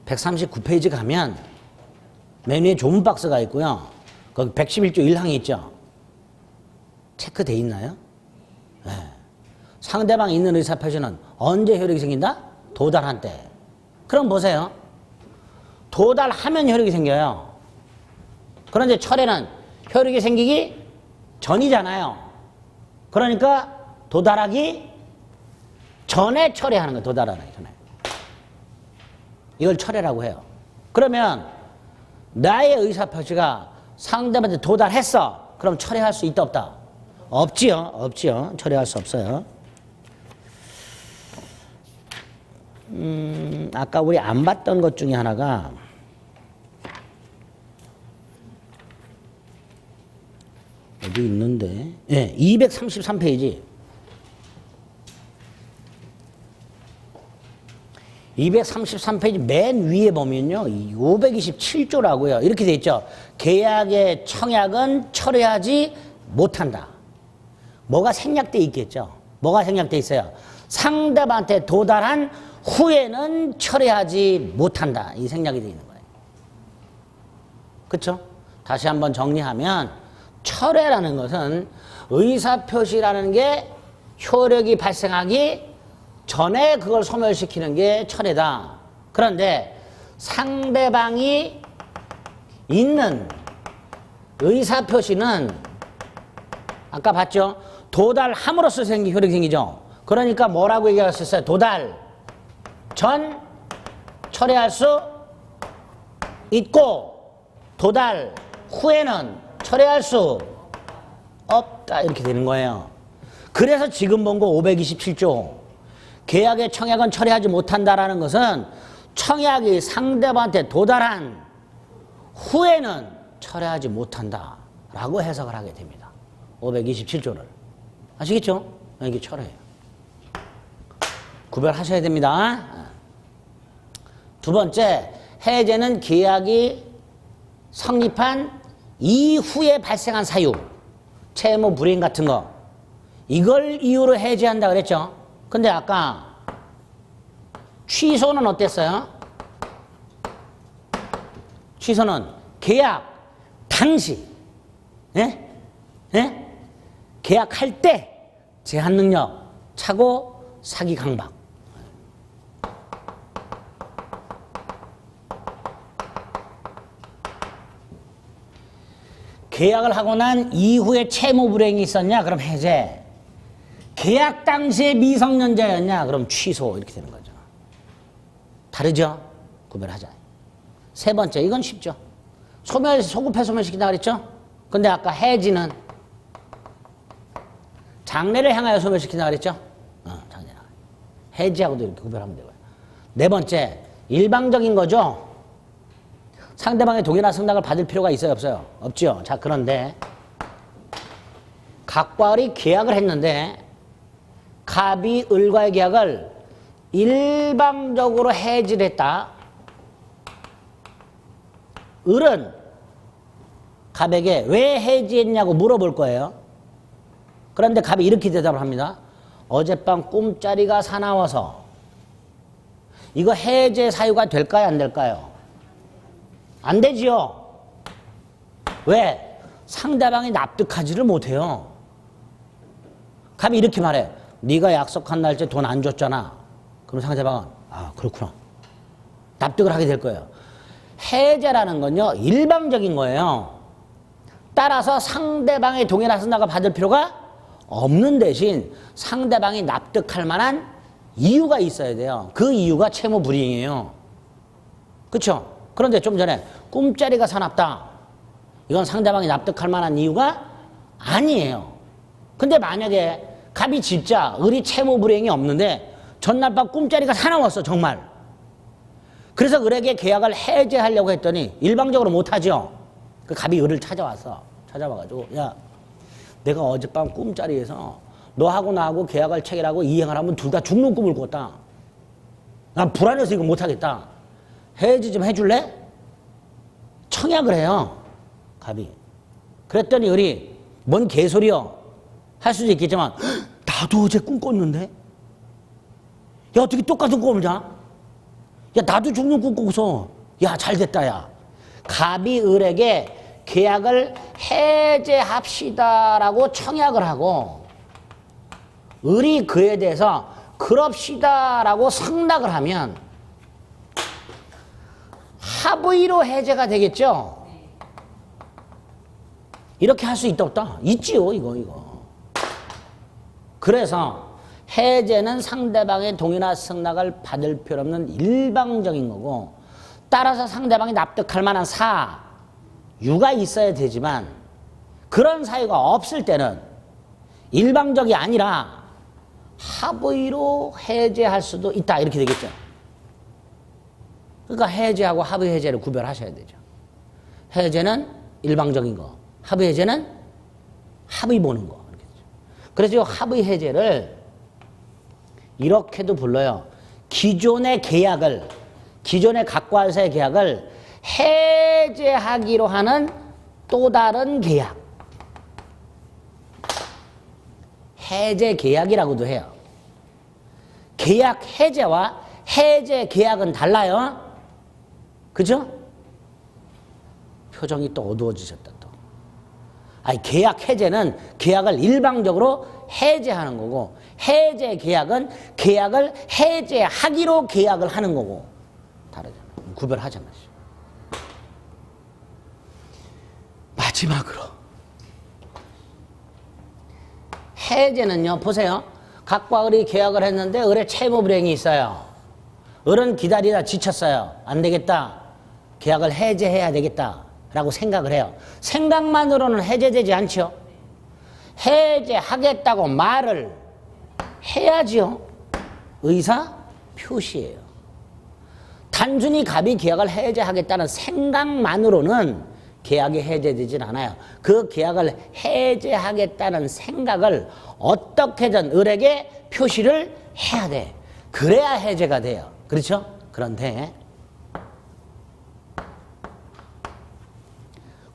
139페이지 가면 맨 위에 조문 박스가 있고요. 거기 111조 1항이 있죠. 체크돼 있나요? 네. 상대방이 있는 의사표시는 언제 효력이 생긴다? 도달한 때. 그럼 보세요. 도달하면 효력이 생겨요. 그런데 철회는 효력이 생기기 전이잖아요. 그러니까 도달하기 전에 철회하는 거예요. 도달하기 전에. 이걸 철회라고 해요. 그러면 나의 의사표시가 상대방한테 도달했어. 그럼 철회할 수 있다 없다? 없지요. 없지요. 철회할 수 없어요. 아까 우리 안 봤던 것 중에 하나가 어디 있는데? 예, 233페이지. 233페이지 맨 위에 보면요. 527조라고요. 이렇게 돼 있죠. 계약의 청약은 철회하지 못한다. 뭐가 생략돼 있겠죠. 뭐가 생략돼 있어요. 상대방한테 도달한 후에는 철회하지 못한다. 이 생략이 되어 있는 거예요. 그렇죠? 다시 한번 정리하면 철회라는 것은 의사표시라는 게 효력이 발생하기 전에 그걸 소멸시키는 게 철회다. 그런데 상대방이 있는 의사표시는 아까 봤죠? 도달함으로써 생긴 효력이 생기죠. 그러니까 뭐라고 얘기할 수 있어요? 도달 전 철회할 수 있고 도달 후에는 철회할 수 없다. 이렇게 되는 거예요. 그래서 지금 본 거 527조 계약의 청약은 철회하지 못한다라는 것은 청약이 상대방한테 도달한 후에는 철회하지 못한다라고 해석을 하게 됩니다. 527조를. 아시겠죠? 이게 철회예요. 구별하셔야 됩니다. 두 번째, 해제는 계약이 성립한 이후에 발생한 사유, 채무 불이행 같은 거, 이걸 이유로 해제한다 그랬죠? 근데 아까 취소는 어땠어요? 취소는 계약 당시, 예? 예? 계약할 때 제한 능력, 착오, 사기 강박. 계약을 하고 난 이후에 채무 불이행이 있었냐? 그럼 해제. 계약 당시에 미성년자였냐? 그럼 취소. 이렇게 되는 거죠. 다르죠? 구별하자. 세 번째, 이건 쉽죠. 소급해 소멸시킨다 그랬죠? 근데 아까 해지는 장래를 향하여 소멸시킨다 그랬죠? 장래. 해지하고도 이렇게 구별하면 되고요. 네 번째, 일방적인 거죠. 상대방의 동의나 승낙을 받을 필요가 있어요, 없어요? 없죠. 자, 그런데 갑과 을이 계약을 했는데 갑이 을과의 계약을 일방적으로 해지를 했다. 을은 갑에게 왜 해지했냐고 물어볼 거예요. 그런데 갑이 이렇게 대답을 합니다. 어젯밤 꿈자리가 사나워서. 이거 해제 사유가 될까요, 안 될까요? 안 되지요. 왜? 상대방이 납득하지를 못해요. 갑이 이렇게 말해. 네가 약속한 날짜 돈 안 줬잖아. 그럼 상대방은 아, 그렇구나. 납득을 하게 될 거예요. 해제라는 건요, 일방적인 거예요. 따라서 상대방의 동의나 승낙을 받을 필요가 없는 대신 상대방이 납득할 만한 이유가 있어야 돼요. 그 이유가 채무 불이행이에요. 그렇죠? 그런데 좀 전에 꿈자리가 사납다. 이건 상대방이 납득할 만한 이유가 아니에요. 근데 만약에 갑이 진짜 을이 채무 불이행이 없는데 전날 밤 꿈자리가 사나웠어, 정말. 그래서 을에게 계약을 해제하려고 했더니 일방적으로 못하죠. 그 갑이 을을 찾아와가지고 야, 내가 어젯밤 꿈자리에서 너하고 나하고 계약을 체결하고 이행을 하면 둘 다 죽는 꿈을 꿨다. 난 불안해서 이거 못하겠다. 해지 좀 해줄래? 청약을 해요. 갑이. 그랬더니 우리 뭔 개소리여 할 수도 있겠지만 나도 어제 꿈 꿨는데 야 어떻게 똑같은 꿈을 자? 야 나도 죽는 꿈 꿔서 야 잘됐다 야. 갑이 을에게 계약을 해제합시다라고 청약을 하고 을이 그에 대해서 그럽시다라고 승낙을 하면 합의로 해제가 되겠죠. 이렇게 할 수 있다 없다? 있지요 이거. 그래서 해제는 상대방의 동의나 승낙을 받을 필요 없는 일방적인 거고 따라서 상대방이 납득할 만한 사유가 있어야 되지만 그런 사유가 없을 때는 일방적이 아니라 합의로 해제할 수도 있다 이렇게 되겠죠. 그러니까 해제하고 합의 해제를 구별하셔야 되죠. 해제는 일방적인 거, 합의 해제는 합의 보는 거. 이렇게 되죠. 그래서 이 합의 해제를 이렇게도 불러요. 기존의 계약을, 기존의 각과에서의 계약을 해제하기로 하는 또 다른 계약. 해제 계약이라고도 해요. 계약 해제와 해제 계약은 달라요. 그죠? 표정이 또 어두워지셨다 또. 아니 계약 해제는 계약을 일방적으로 해제하는 거고 해제 계약은 계약을 해제하기로 계약을 하는 거고 다르잖아요. 구별하잖아요. 마지막으로 해제는요. 보세요. 각과 을이 계약을 했는데 을의 채무 불이행이 있어요. 을은 기다리다 지쳤어요. 안 되겠다. 계약을 해제해야 되겠다. 라고 생각을 해요. 생각만으로는 해제되지 않죠. 해제하겠다고 말을 해야지요. 의사 표시예요. 단순히 갑이 계약을 해제하겠다는 생각만으로는 계약이 해제되진 않아요. 그 계약을 해제하겠다는 생각을 어떻게든 을에게 표시를 해야 돼. 그래야 해제가 돼요. 그렇죠? 그런데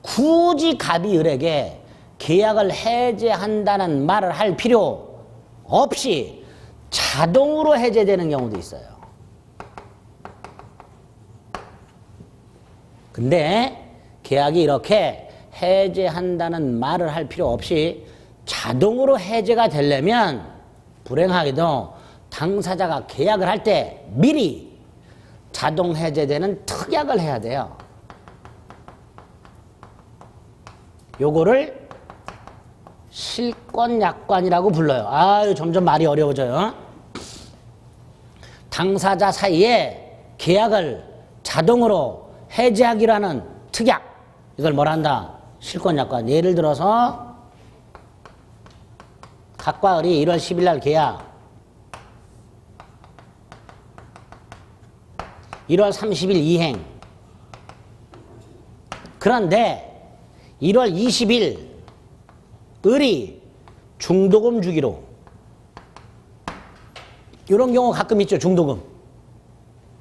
굳이 갑이 을에게 계약을 해제한다는 말을 할 필요 없이 자동으로 해제되는 경우도 있어요. 근데 계약이 이렇게 해제한다는 말을 할 필요 없이 자동으로 해제가 되려면 불행하게도 당사자가 계약을 할 때 미리 자동 해제되는 특약을 해야 돼요. 요거를 실권약관이라고 불러요. 아유, 점점 말이 어려워져요. 당사자 사이에 계약을 자동으로 해제하기로 하는 특약. 이걸 뭐라 한다? 실권약관. 예를 들어서 각과 을이 1월 10일 날 계약, 1월 30일 이행. 그런데 1월 20일 을이 중도금 주기로, 이런 경우 가끔 있죠. 중도금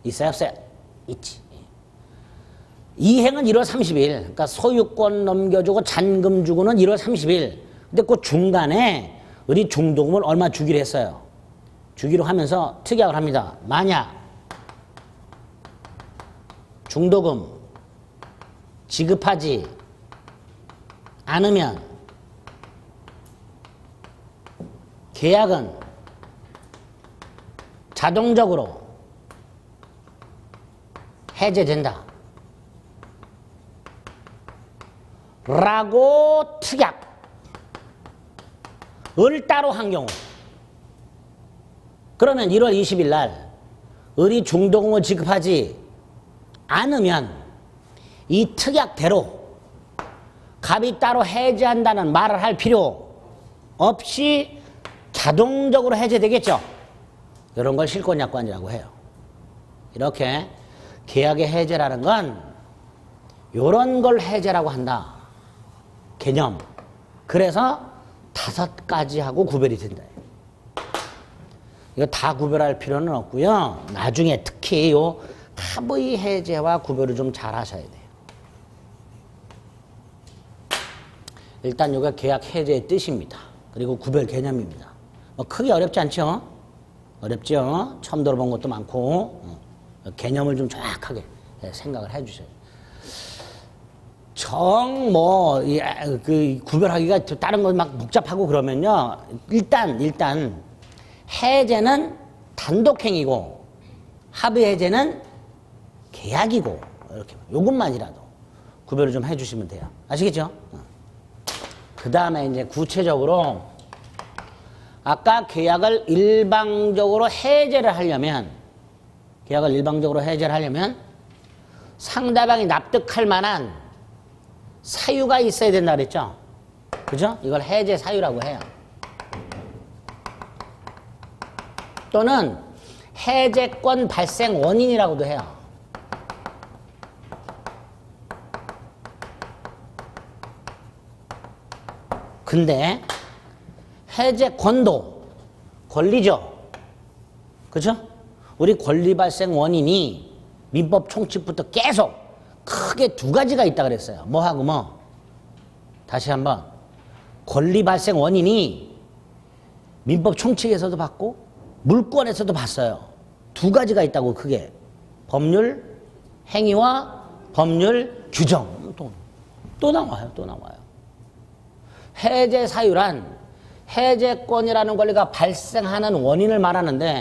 있어요? 없어요? 있지. 이행은 1월 30일. 그러니까 소유권 넘겨주고 잔금 주고는 1월 30일. 근데 그 중간에 을이 중도금을 얼마 주기로 했어요. 주기로 하면서 특약을 합니다. 만약 중도금 지급하지 않으면 계약은 자동적으로 해제된다. 라고 특약. 을 따로 한 경우. 그러면 1월 20일 날 을이 중도금을 지급하지 않으면 이 특약대로 갑이 따로 해제한다는 말을 할 필요 없이 자동적으로 해제되겠죠. 이런 걸 실권약관이라고 해요. 이렇게 계약의 해제라는 건 이런 걸 해제라고 한다. 개념. 그래서 5가지하고 구별이 된다. 이거 다 구별할 필요는 없고요. 나중에 특히 요 합의 해제와 구별을 좀 잘 하셔야 돼요. 일단 요게 계약 해제의 뜻입니다. 그리고 구별 개념입니다. 뭐 크게 어렵지 않죠? 어렵죠? 처음 들어본 것도 많고 개념을 좀 정확하게 생각을 해주셔야 돼요. 그 구별하기가 다른 건 막 복잡하고 그러면요. 일단 해제는 단독행위고 합의 해제는 계약이고 이렇게 요것만이라도 구별을 좀 해주시면 돼요. 아시겠죠? 그 다음에 이제 구체적으로 아까 계약을 일방적으로 해제를 하려면 상대방이 납득할 만한 사유가 있어야 된다 그랬죠? 그죠? 이걸 해제 사유라고 해요. 또는 해제권 발생 원인이라고도 해요. 근데 해제권도 권리죠. 그죠? 우리 권리 발생 원인이 민법 총칙부터 계속 크게 2가지가 있다 그랬어요. 뭐하고 뭐? 다시 한번. 권리 발생 원인이 민법 총칙에서도 봤고 물권에서도 봤어요. 2가지가 있다고 크게. 법률 행위와 법률 규정. 또 나와요. 해제 사유란 해제권이라는 권리가 발생하는 원인을 말하는데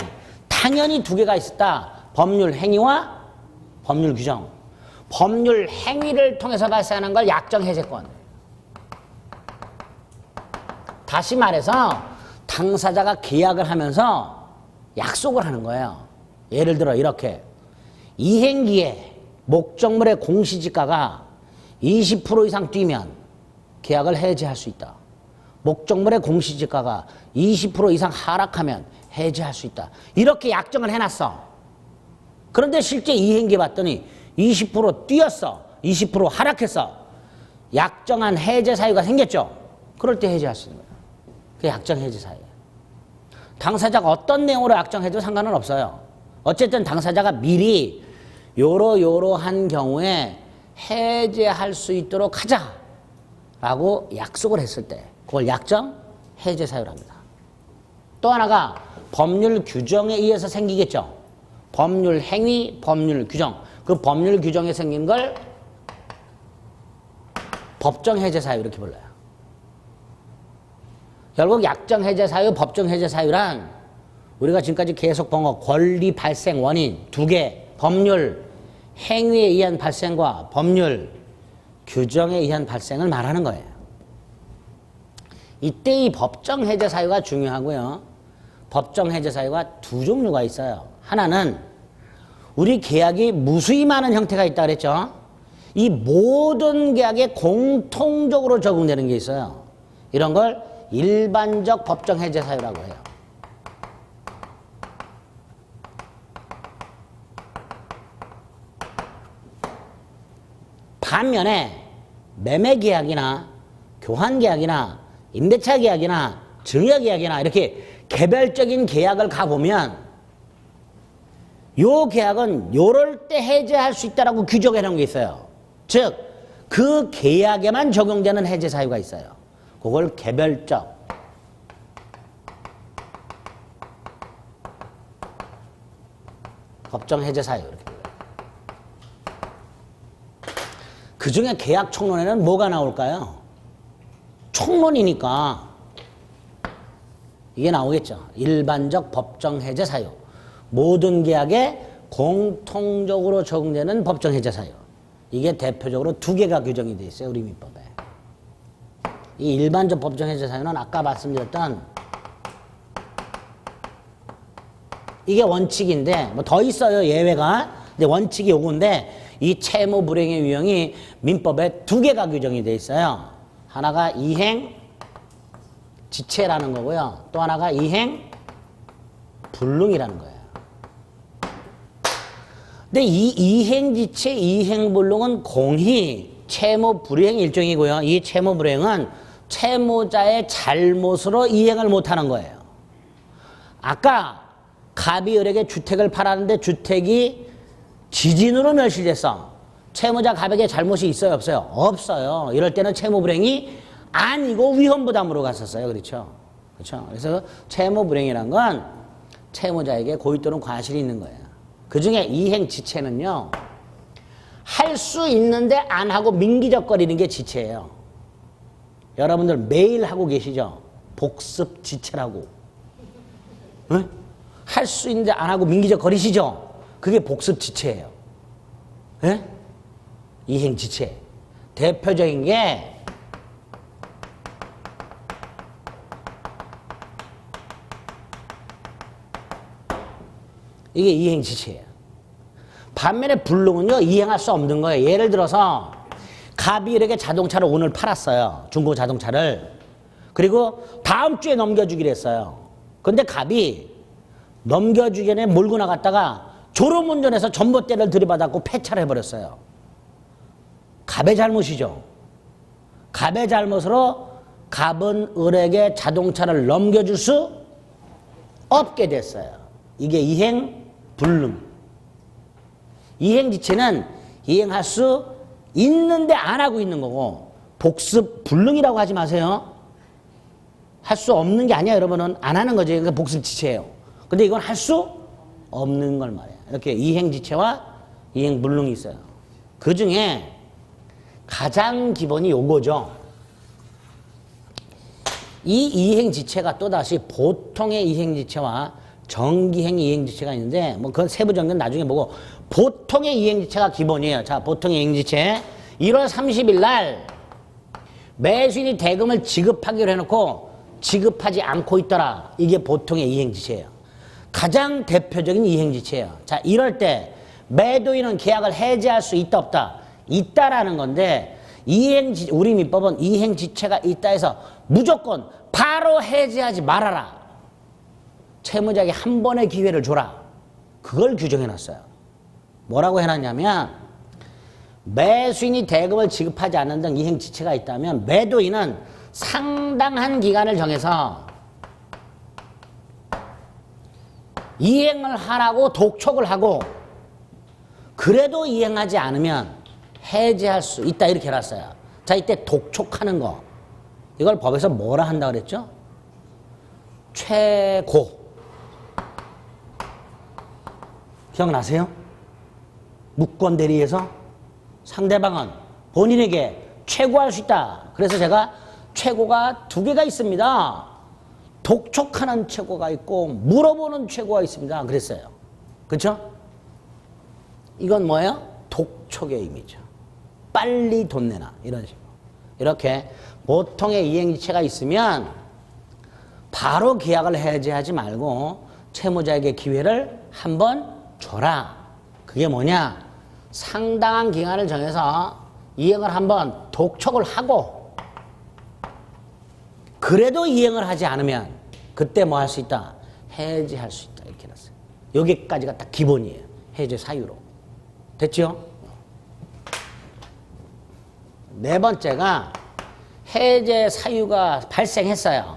당연히 2개가 있었다. 법률 행위와 법률 규정. 법률 행위를 통해서 발생하는 걸 약정 해제권. 다시 말해서 당사자가 계약을 하면서 약속을 하는 거예요. 예를 들어 이렇게 이행기에 목적물의 공시지가가 20% 이상 뛰면 계약을 해제할 수 있다. 목적물의 공시지가가 20% 이상 하락하면 해제할 수 있다. 이렇게 약정을 해놨어. 그런데 실제 이행기 봤더니 20% 뛰었어. 20% 하락했어. 약정한 해제 사유가 생겼죠. 그럴 때 해제할 수 있는 거예요. 그게 약정 해제 사유예요. 당사자가 어떤 내용으로 약정해도 상관은 없어요. 어쨌든 당사자가 미리 요러한 경우에 해제할 수 있도록 하자라고 약속을 했을 때 그걸 약정 해제 사유랍니다. 또 하나가 법률 규정에 의해서 생기겠죠. 법률 행위, 법률 규정. 그 법률 규정에 생긴 걸 법정 해제 사유 이렇게 불러요. 결국 약정 해제 사유, 법정 해제 사유란 우리가 지금까지 계속 본 거 권리 발생 원인 2개, 법률 행위에 의한 발생과 법률 규정에 의한 발생을 말하는 거예요. 이때 이 법정 해제 사유가 중요하고요. 법정 해제 사유가 2종류가 있어요. 하나는 우리 계약이 무수히 많은 형태가 있다 그랬죠. 이 모든 계약에 공통적으로 적용되는 게 있어요. 이런 걸 일반적 법정 해제 사유라고 해요. 반면에 매매 계약이나 교환 계약이나 임대차 계약이나 증여 계약이나 이렇게 개별적인 계약을 가보면 요 계약은 요럴 때 해제할 수 있다라고 규정해 놓은 게 있어요. 즉, 그 계약에만 적용되는 해제 사유가 있어요. 그걸 개별적 법정 해제 사유 이렇게 불러요. 그 중에 계약 총론에는 뭐가 나올까요? 총론이니까 이게 나오겠죠. 일반적 법정 해제 사유. 모든 계약에 공통적으로 적용되는 법정 해제 사유. 이게 대표적으로 2개가 규정이 되어 있어요. 우리 민법에. 이 일반적 법정 해제 사유는 아까 말씀드렸던 이게 원칙인데 뭐 더 있어요. 예외가. 근데 원칙이 요건데 이 채무 불이행의 유형이 민법에 2개가 규정이 되어 있어요. 하나가 이행 지체라는 거고요. 또 하나가 이행 불능이라는 거예요. 근데 이 이행 지체, 이행 불능은 공히 채무 불이행 일종이고요. 이 채무 불이행은 채무자의 잘못으로 이행을 못하는 거예요. 아까 갑이 을에게 주택을 팔았는데 주택이 지진으로 멸실됐어. 채무자 갑에게 잘못이 있어요, 없어요? 없어요. 이럴 때는 채무불행이 아니고 위험부담으로 갔었어요. 그렇죠? 그렇죠? 그래서 채무불행이란 건 채무자에게 고의 또는 과실이 있는 거예요. 그 중에 이행지체는요, 할 수 있는데 안 하고 민기적거리는 게 지체예요. 여러분들 매일 하고 계시죠? 복습지체라고. 응? 할 수 있는데 안 하고 민기적거리시죠? 그게 복습지체예요. 예? 이행지체. 대표적인 게 이게 이행지체예요. 반면에 불능은요, 이행할 수 없는 거예요. 예를 들어서 갑이 이렇게 자동차를 오늘 팔았어요. 중고 자동차를. 그리고 다음 주에 넘겨주기로 했어요. 근데 갑이 넘겨주기 전에 몰고 나갔다가 졸음운전해서 전봇대를 들이받았고 폐차를 해버렸어요. 갑의 잘못이죠. 갑의 잘못으로 갑은 을에게 자동차를 넘겨줄 수 없게 됐어요. 이게 이행불능. 이행지체는 이행할 수 있는데 안 하고 있는 거고, 복습불능이라고 하지 마세요. 할 수 없는 게 아니야. 여러분은 안 하는 거지. 그러니까 복습지체예요. 근데 이건 할 수 없는 걸 말해요. 이렇게 이행지체와 이행불능이 있어요. 그 중에 가장 기본이 요거죠. 이 이행지체가 또다시 보통의 이행지체와 정기행 이행지체가 있는데, 뭐 그건 세부 정리는 나중에 보고, 보통의 이행지체가 기본이에요. 자, 보통의 이행지체. 1월 30일 날 매수인이 대금을 지급하기로 해놓고 지급하지 않고 있더라. 이게 보통의 이행지체예요. 가장 대표적인 이행지체예요. 자, 이럴 때 매도인은 계약을 해지할 수 있다 없다? 있다라는 건데, 우리 민법은 이행지체가 있다 해서 무조건 바로 해지하지 말아라. 채무자에게 한 번의 기회를 줘라. 그걸 규정해놨어요. 뭐라고 해놨냐면, 매수인이 대금을 지급하지 않는 등 이행지체가 있다면 매도인은 상당한 기간을 정해서 이행을 하라고 독촉을 하고, 그래도 이행하지 않으면 해지할 수 있다. 이렇게 해놨어요. 자, 이때 독촉하는 거, 이걸 법에서 뭐라 한다고 그랬죠? 최고. 기억나세요? 무권 대리에서 상대방은 본인에게 최고할 수 있다. 그래서 제가 최고가 두 개가 있습니다. 독촉하는 최고가 있고 물어보는 최고가 있습니다. 그랬어요. 그렇죠? 이건 뭐예요? 독촉의 의미죠. 빨리 돈 내놔. 이런 식으로. 이렇게 보통의 이행지체가 있으면 바로 계약을 해지하지 말고 채무자에게 기회를 한번 줘라. 그게 뭐냐? 상당한 기간을 정해서 이행을 한번 독촉을 하고, 그래도 이행을 하지 않으면 그때 뭐 할 수 있다? 해지할 수 있다. 이렇게 해놨어요. 여기까지가 딱 기본이에요. 해지 사유로. 됐죠? 네 번째가 해제 사유가 발생했어요.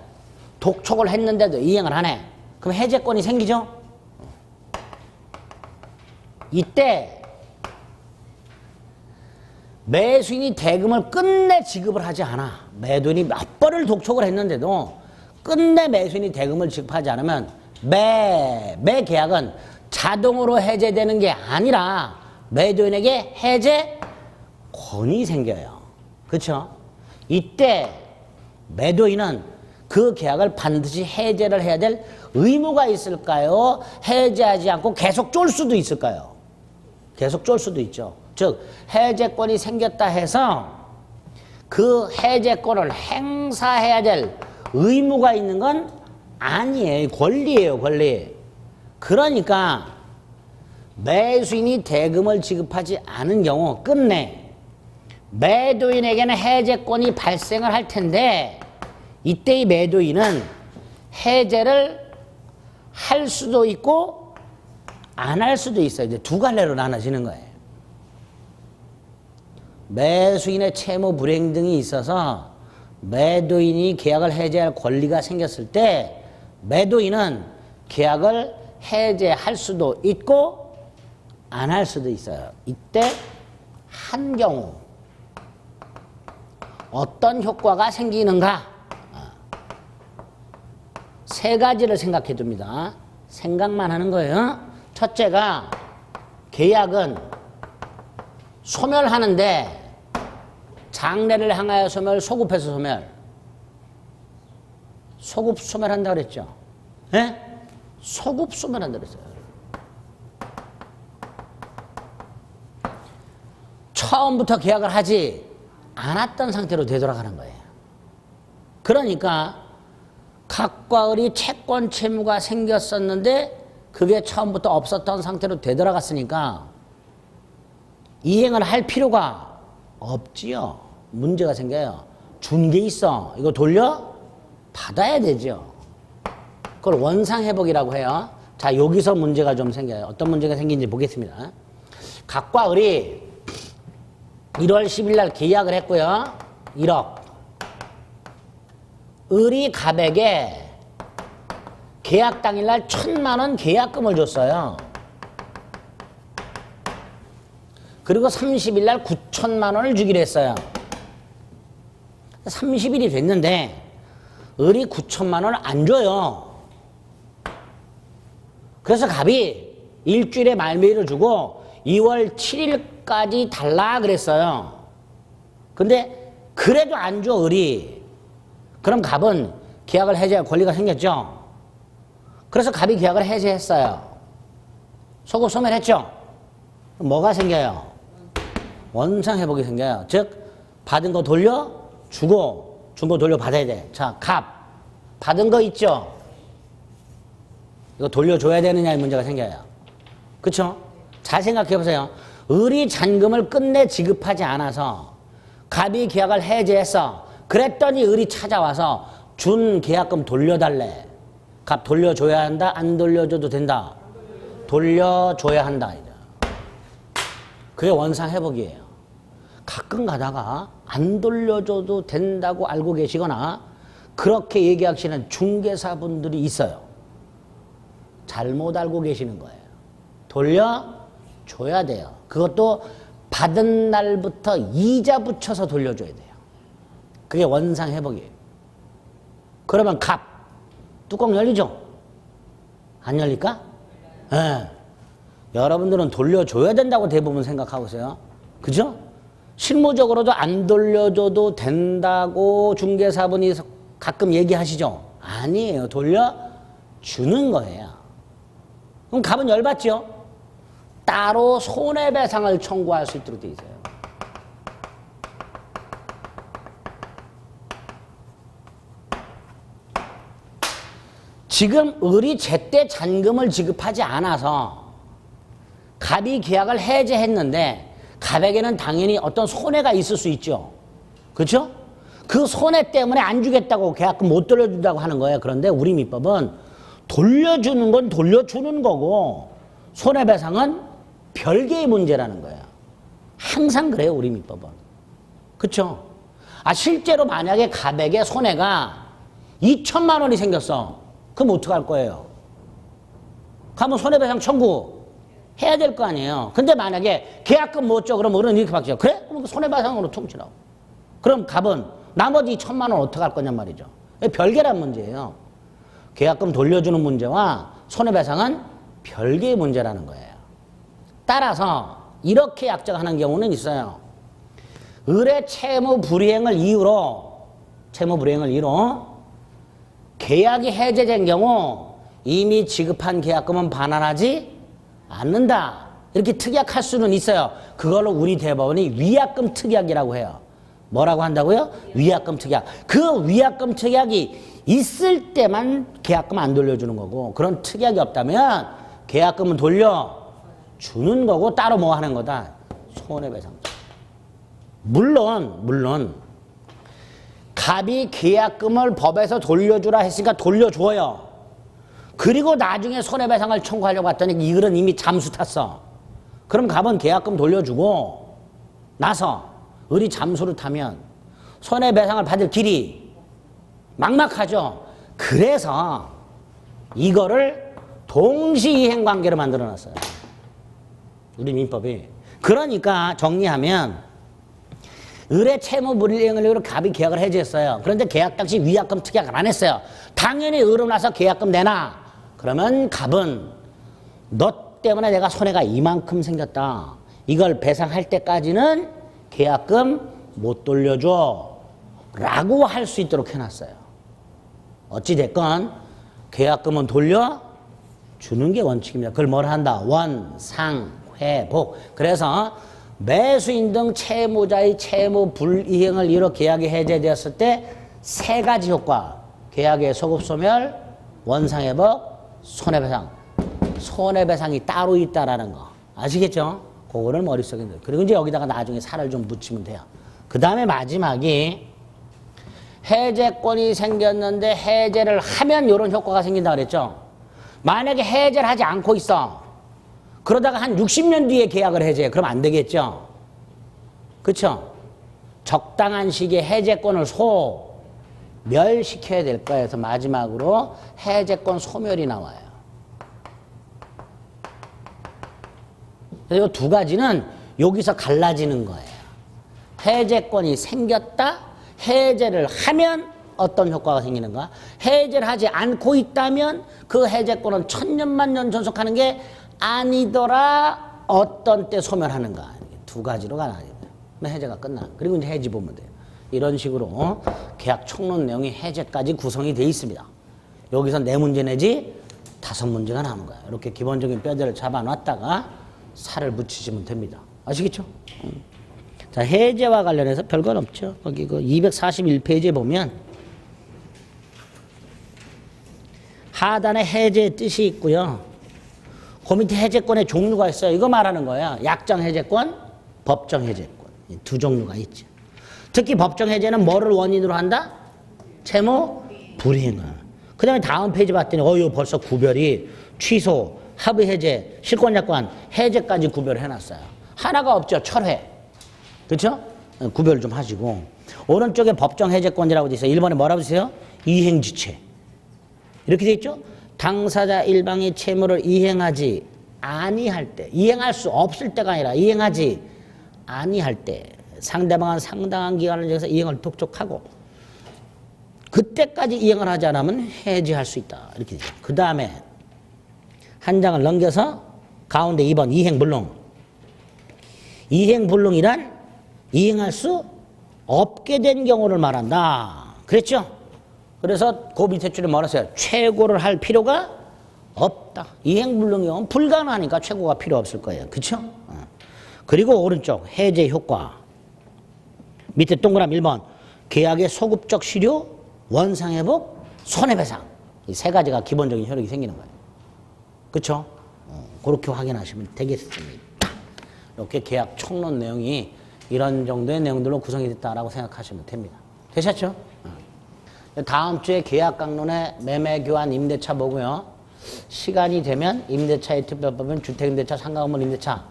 독촉을 했는데도 이행을 안 해. 그럼 해제권이 생기죠? 이때 매수인이 대금을 끝내 지급을 하지 않아. 매도인이 몇 번을 독촉을 했는데도 끝내 매수인이 대금을 지급하지 않으면 매 계약은 자동으로 해제되는 게 아니라 매도인에게 해제권이 생겨요. 그렇죠? 이때 매도인은 그 계약을 반드시 해제를 해야 될 의무가 있을까요? 해제하지 않고 계속 쫄 수도 있을까요? 계속 쫄 수도 있죠. 즉 해제권이 생겼다 해서 그 해제권을 행사해야 될 의무가 있는 건 아니에요. 권리예요. 권리. 그러니까 매수인이 대금을 지급하지 않은 경우 끝내 매도인에게는 해제권이 발생을 할 텐데, 이때 이 매도인은 해제를 할 수도 있고 안 할 수도 있어요. 이제 두 갈래로 나눠지는 거예요. 매수인의 채무 불행 등이 있어서 매도인이 계약을 해제할 권리가 생겼을 때 매도인은 계약을 해제할 수도 있고 안 할 수도 있어요. 이때 한 경우 어떤 효과가 생기는가? 세 가지를 생각해 둡니다. 생각만 하는 거예요. 첫째가 계약은 소멸하는데 장래를 향하여 소멸, 소급해서 소멸. 소급 소멸한다 그랬죠? 예? 소급 소멸한다 그랬어요. 처음부터 계약을 하지 않았던 상태로 되돌아가는 거예요. 그러니까 각과 을이 채권 채무가 생겼었는데 그게 처음부터 없었던 상태로 되돌아갔으니까 이행을 할 필요가 없지요. 문제가 생겨요. 준 게 있어. 이거 돌려 받아야 되죠. 그걸 원상회복이라고 해요. 자, 여기서 문제가 좀 생겨요. 어떤 문제가 생긴지 보겠습니다. 각과 을이 1월 10일 날 계약을 했고요. 1억. 을이 갑에게 계약 당일날 1,000만 원 계약금을 줬어요. 그리고 30일 날 9천만 원을 주기로 했어요. 30일이 됐는데 을이 9천만 원을 안 줘요. 그래서 갑이 일주일에 말미를 주고 2월 7일까지 달라 그랬어요. 근데 그래도 안 줘, 을이. 그럼 갑은 계약을 해제할 권리가 생겼죠. 그래서 갑이 계약을 해제했어요. 소급 소멸했죠. 뭐가 생겨요? 원상회복이 생겨요. 즉 받은 거 돌려 주고 준 거 돌려 받아야 돼. 자, 갑 받은 거 있죠. 이거 돌려줘야 되느냐의 문제가 생겨요. 그렇죠? 잘 생각해 보세요. 을이 잔금을 끝내 지급하지 않아서 갑이 계약을 해제했어. 그랬더니 을이 찾아와서 준 계약금 돌려달래. 갑 돌려줘야 한다? 안 돌려줘도 된다? 돌려줘야 한다. 그게 원상회복이에요. 가끔 가다가 안 돌려줘도 된다고 알고 계시거나 그렇게 얘기하시는 중개사분들이 있어요. 잘못 알고 계시는 거예요. 돌려줘야 돼요. 그것도 받은 날부터 이자 붙여서 돌려줘야 돼요. 그게 원상회복이에요. 그러면 갑 뚜껑 열리죠? 안 열릴까? 네. 여러분들은 돌려줘야 된다고 대부분 생각하고 있어요. 그죠? 실무적으로도 안 돌려줘도 된다고 중개사분이 가끔 얘기하시죠? 아니에요. 돌려주는 거예요. 그럼 갑은 열받죠? 따로 손해배상을 청구할 수 있도록 돼 있어요. 지금 을이 제때 잔금을 지급하지 않아서 갑이 계약을 해제했는데 갑에게는 당연히 어떤 손해가 있을 수 있죠. 그렇죠? 그 손해 때문에 안 주겠다고 계약금 못 돌려준다고 하는 거예요. 그런데 우리 민법은 돌려주는 건 돌려주는 거고 손해배상은 별개의 문제라는 거예요. 항상 그래요. 우리 민법은. 그렇죠? 실제로 만약에 갑에게 손해가 2천만 원이 생겼어. 그럼 어떡할 거예요? 가면 손해배상 청구 해야 될 거 아니에요. 근데 만약에 계약금 못 줘. 그럼 어른 이렇게 박죠. 그래? 그럼 손해배상으로 통치라고. 그럼 갑은 나머지 1,000만 원 어떡할 거냔 말이죠. 별개란 문제예요. 계약금 돌려주는 문제와 손해배상은 별개의 문제라는 거예요. 따라서 이렇게 약정하는 경우는 있어요. 을의 채무 불이행을 이유로 계약이 해제된 경우 이미 지급한 계약금은 반환하지 않는다. 이렇게 특약할 수는 있어요. 그걸로 우리 대법원이 위약금 특약이라고 해요. 뭐라고 한다고요? 위약금 특약. 그 위약금 특약이 있을 때만 계약금 안 돌려주는 거고 그런 특약이 없다면 계약금은 돌려주는 거고 따로 뭐 하는 거다? 손해배상. 물론 갑이 계약금을 법에서 돌려주라 했으니까 돌려줘요. 그리고 나중에 손해배상을 청구하려고 했더니 이 글은 이미 잠수 탔어. 그럼 갑은 계약금 돌려주고 나서 을이 잠수를 타면 손해배상을 받을 길이 막막하죠. 그래서 이거를 동시이행 관계로 만들어 놨어요. 우리 민법이. 그러니까 정리하면 의뢰 채무 불이행을 갑이 계약을 해지했어요. 그런데 계약 당시 위약금 특약을 안 했어요. 당연히 의로 나서 계약금 내놔. 그러면 갑은 너 때문에 내가 손해가 이만큼 생겼다. 이걸 배상할 때까지는 계약금 못 돌려줘. 라고 할 수 있도록 해놨어요. 어찌됐건 계약금은 돌려주는 게 원칙입니다. 그걸 뭘 한다? 원, 상, 회, 복. 그래서 매수인 등 채무자의 채무 불이행을 이뤄 계약이 해제되었을 때 세 가지 효과. 계약의 소급소멸, 원상회복, 손해배상. 손해배상이 따로 있다라는 거. 아시겠죠? 그거를 머릿속에 넣어요. 그리고 이제 여기다가 나중에 살을 좀 붙이면 돼요. 그 다음에 마지막이 해제권이 생겼는데 해제를 하면 이런 효과가 생긴다 그랬죠. 만약에 해제를 하지 않고 있어. 그러다가 한 60년 뒤에 계약을 해제해. 그럼 안 되겠죠. 그렇죠? 적당한 시기에 해제권을 소멸시켜야 될 거예요. 그래서 마지막으로 해제권 소멸이 나와요. 그래서 이 두 가지는 여기서 갈라지는 거예요. 해제권이 생겼다. 해제를 하면 어떤 효과가 생기는가? 해제를 하지 않고 있다면 그 해제권은 천년만년 존속하는 게 아니더라. 어떤 때 소멸하는가? 두 가지로 갈라집니다. 해제가 끝나. 그리고 이제 해지 보면 돼요. 이런 식으로 계약 총론 내용이 해제까지 구성이 되어 있습니다. 여기서 4문제 내지 5문제가 나오는 거예요. 이렇게 기본적인 뼈대를 잡아놨다가 살을 붙이시면 됩니다. 아시겠죠? 자, 해제와 관련해서 별건 없죠. 거기 그 241페이지에 보면 하단에 해제의 뜻이 있고요. 그 밑에 해제권의 종류가 있어요. 이거 말하는 거예요. 약정 해제권, 법정 해제권. 두 종류가 있죠. 특히 법정 해제는 뭐를 원인으로 한다? 채무 불이행을. 그 다음에 다음 페이지 봤더니 이거 벌써 구별이 취소, 합의 해제, 실권약관, 해제까지 구별을 해놨어요. 하나가 없죠. 철회. 그렇죠? 구별 좀 하시고. 오른쪽에 법정 해제권이라고 돼 있어요. 1번에 뭐라고 돼 있어요? 이행지체. 이렇게 돼 있죠? 당사자 일방이 채무를 이행하지 아니할 때, 이행할 수 없을 때가 아니라 이행하지 아니할 때 상대방은 상당한 기간을 정해서 이행을 독촉하고 그때까지 이행을 하지 않으면 해지할 수 있다. 이렇게 되죠. 그 다음에 한 장을 넘겨서 가운데 2번 이행불능. 이행불능이란 이행할 수 없게 된 경우를 말한다. 그랬죠? 그래서 그 밑에 줄에 뭐라 했어요? 최고를 할 필요가 없다. 이행불능의 경우는 불가능하니까 최고가 필요 없을 거예요. 그렇죠? 그리고 오른쪽 해제 효과. 밑에 동그라미 1번 계약의 소급적 실효, 원상회복, 손해배상. 이 세 가지가 기본적인 효력이 생기는 거예요. 그렇죠? 그렇게 확인하시면 되겠습니다. 이렇게 계약 총론 내용이 이런 정도의 내용들로 구성이 됐다라고 생각하시면 됩니다. 되셨죠? 다음 주에 계약 강론에 매매 교환 임대차 보고요. 시간이 되면 임대차의 특별법은 주택임대차, 상가건물 임대차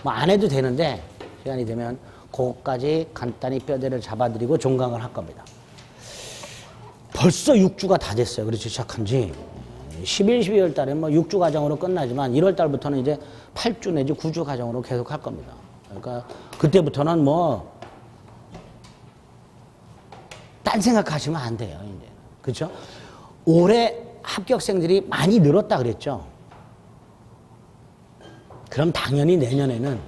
뭐 안 해도 되는데 시간이 되면 그것까지 간단히 뼈대를 잡아드리고 종강을 할 겁니다. 벌써 6주가 다 됐어요. 그렇죠? 시작한 지 11, 12월 달에 뭐 6주 과정으로 끝나지만 1월 달부터는 이제 8주 내지 9주 과정으로 계속 할 겁니다. 그러니까 그때부터는 뭐 딴 생각하시면 안 돼요. 이제. 그렇죠? 올해 합격생들이 많이 늘었다 그랬죠. 그럼 당연히 내년에는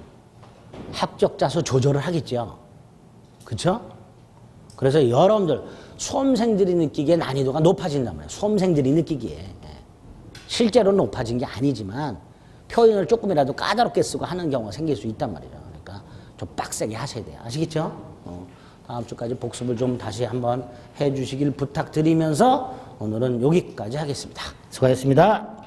합격자 수 조절을 하겠죠. 그렇죠? 그래서 여러분들 수험생들이 느끼기에 난이도가 높아진단 말이에요. 수험생들이 느끼기에. 실제로 높아진 게 아니지만 표현을 조금이라도 까다롭게 쓰고 하는 경우가 생길 수 있단 말이에요. 그러니까 좀 빡세게 하셔야 돼요. 아시겠죠? 다음 주까지 복습을 좀 다시 한번 해주시길 부탁드리면서 오늘은 여기까지 하겠습니다. 수고하셨습니다.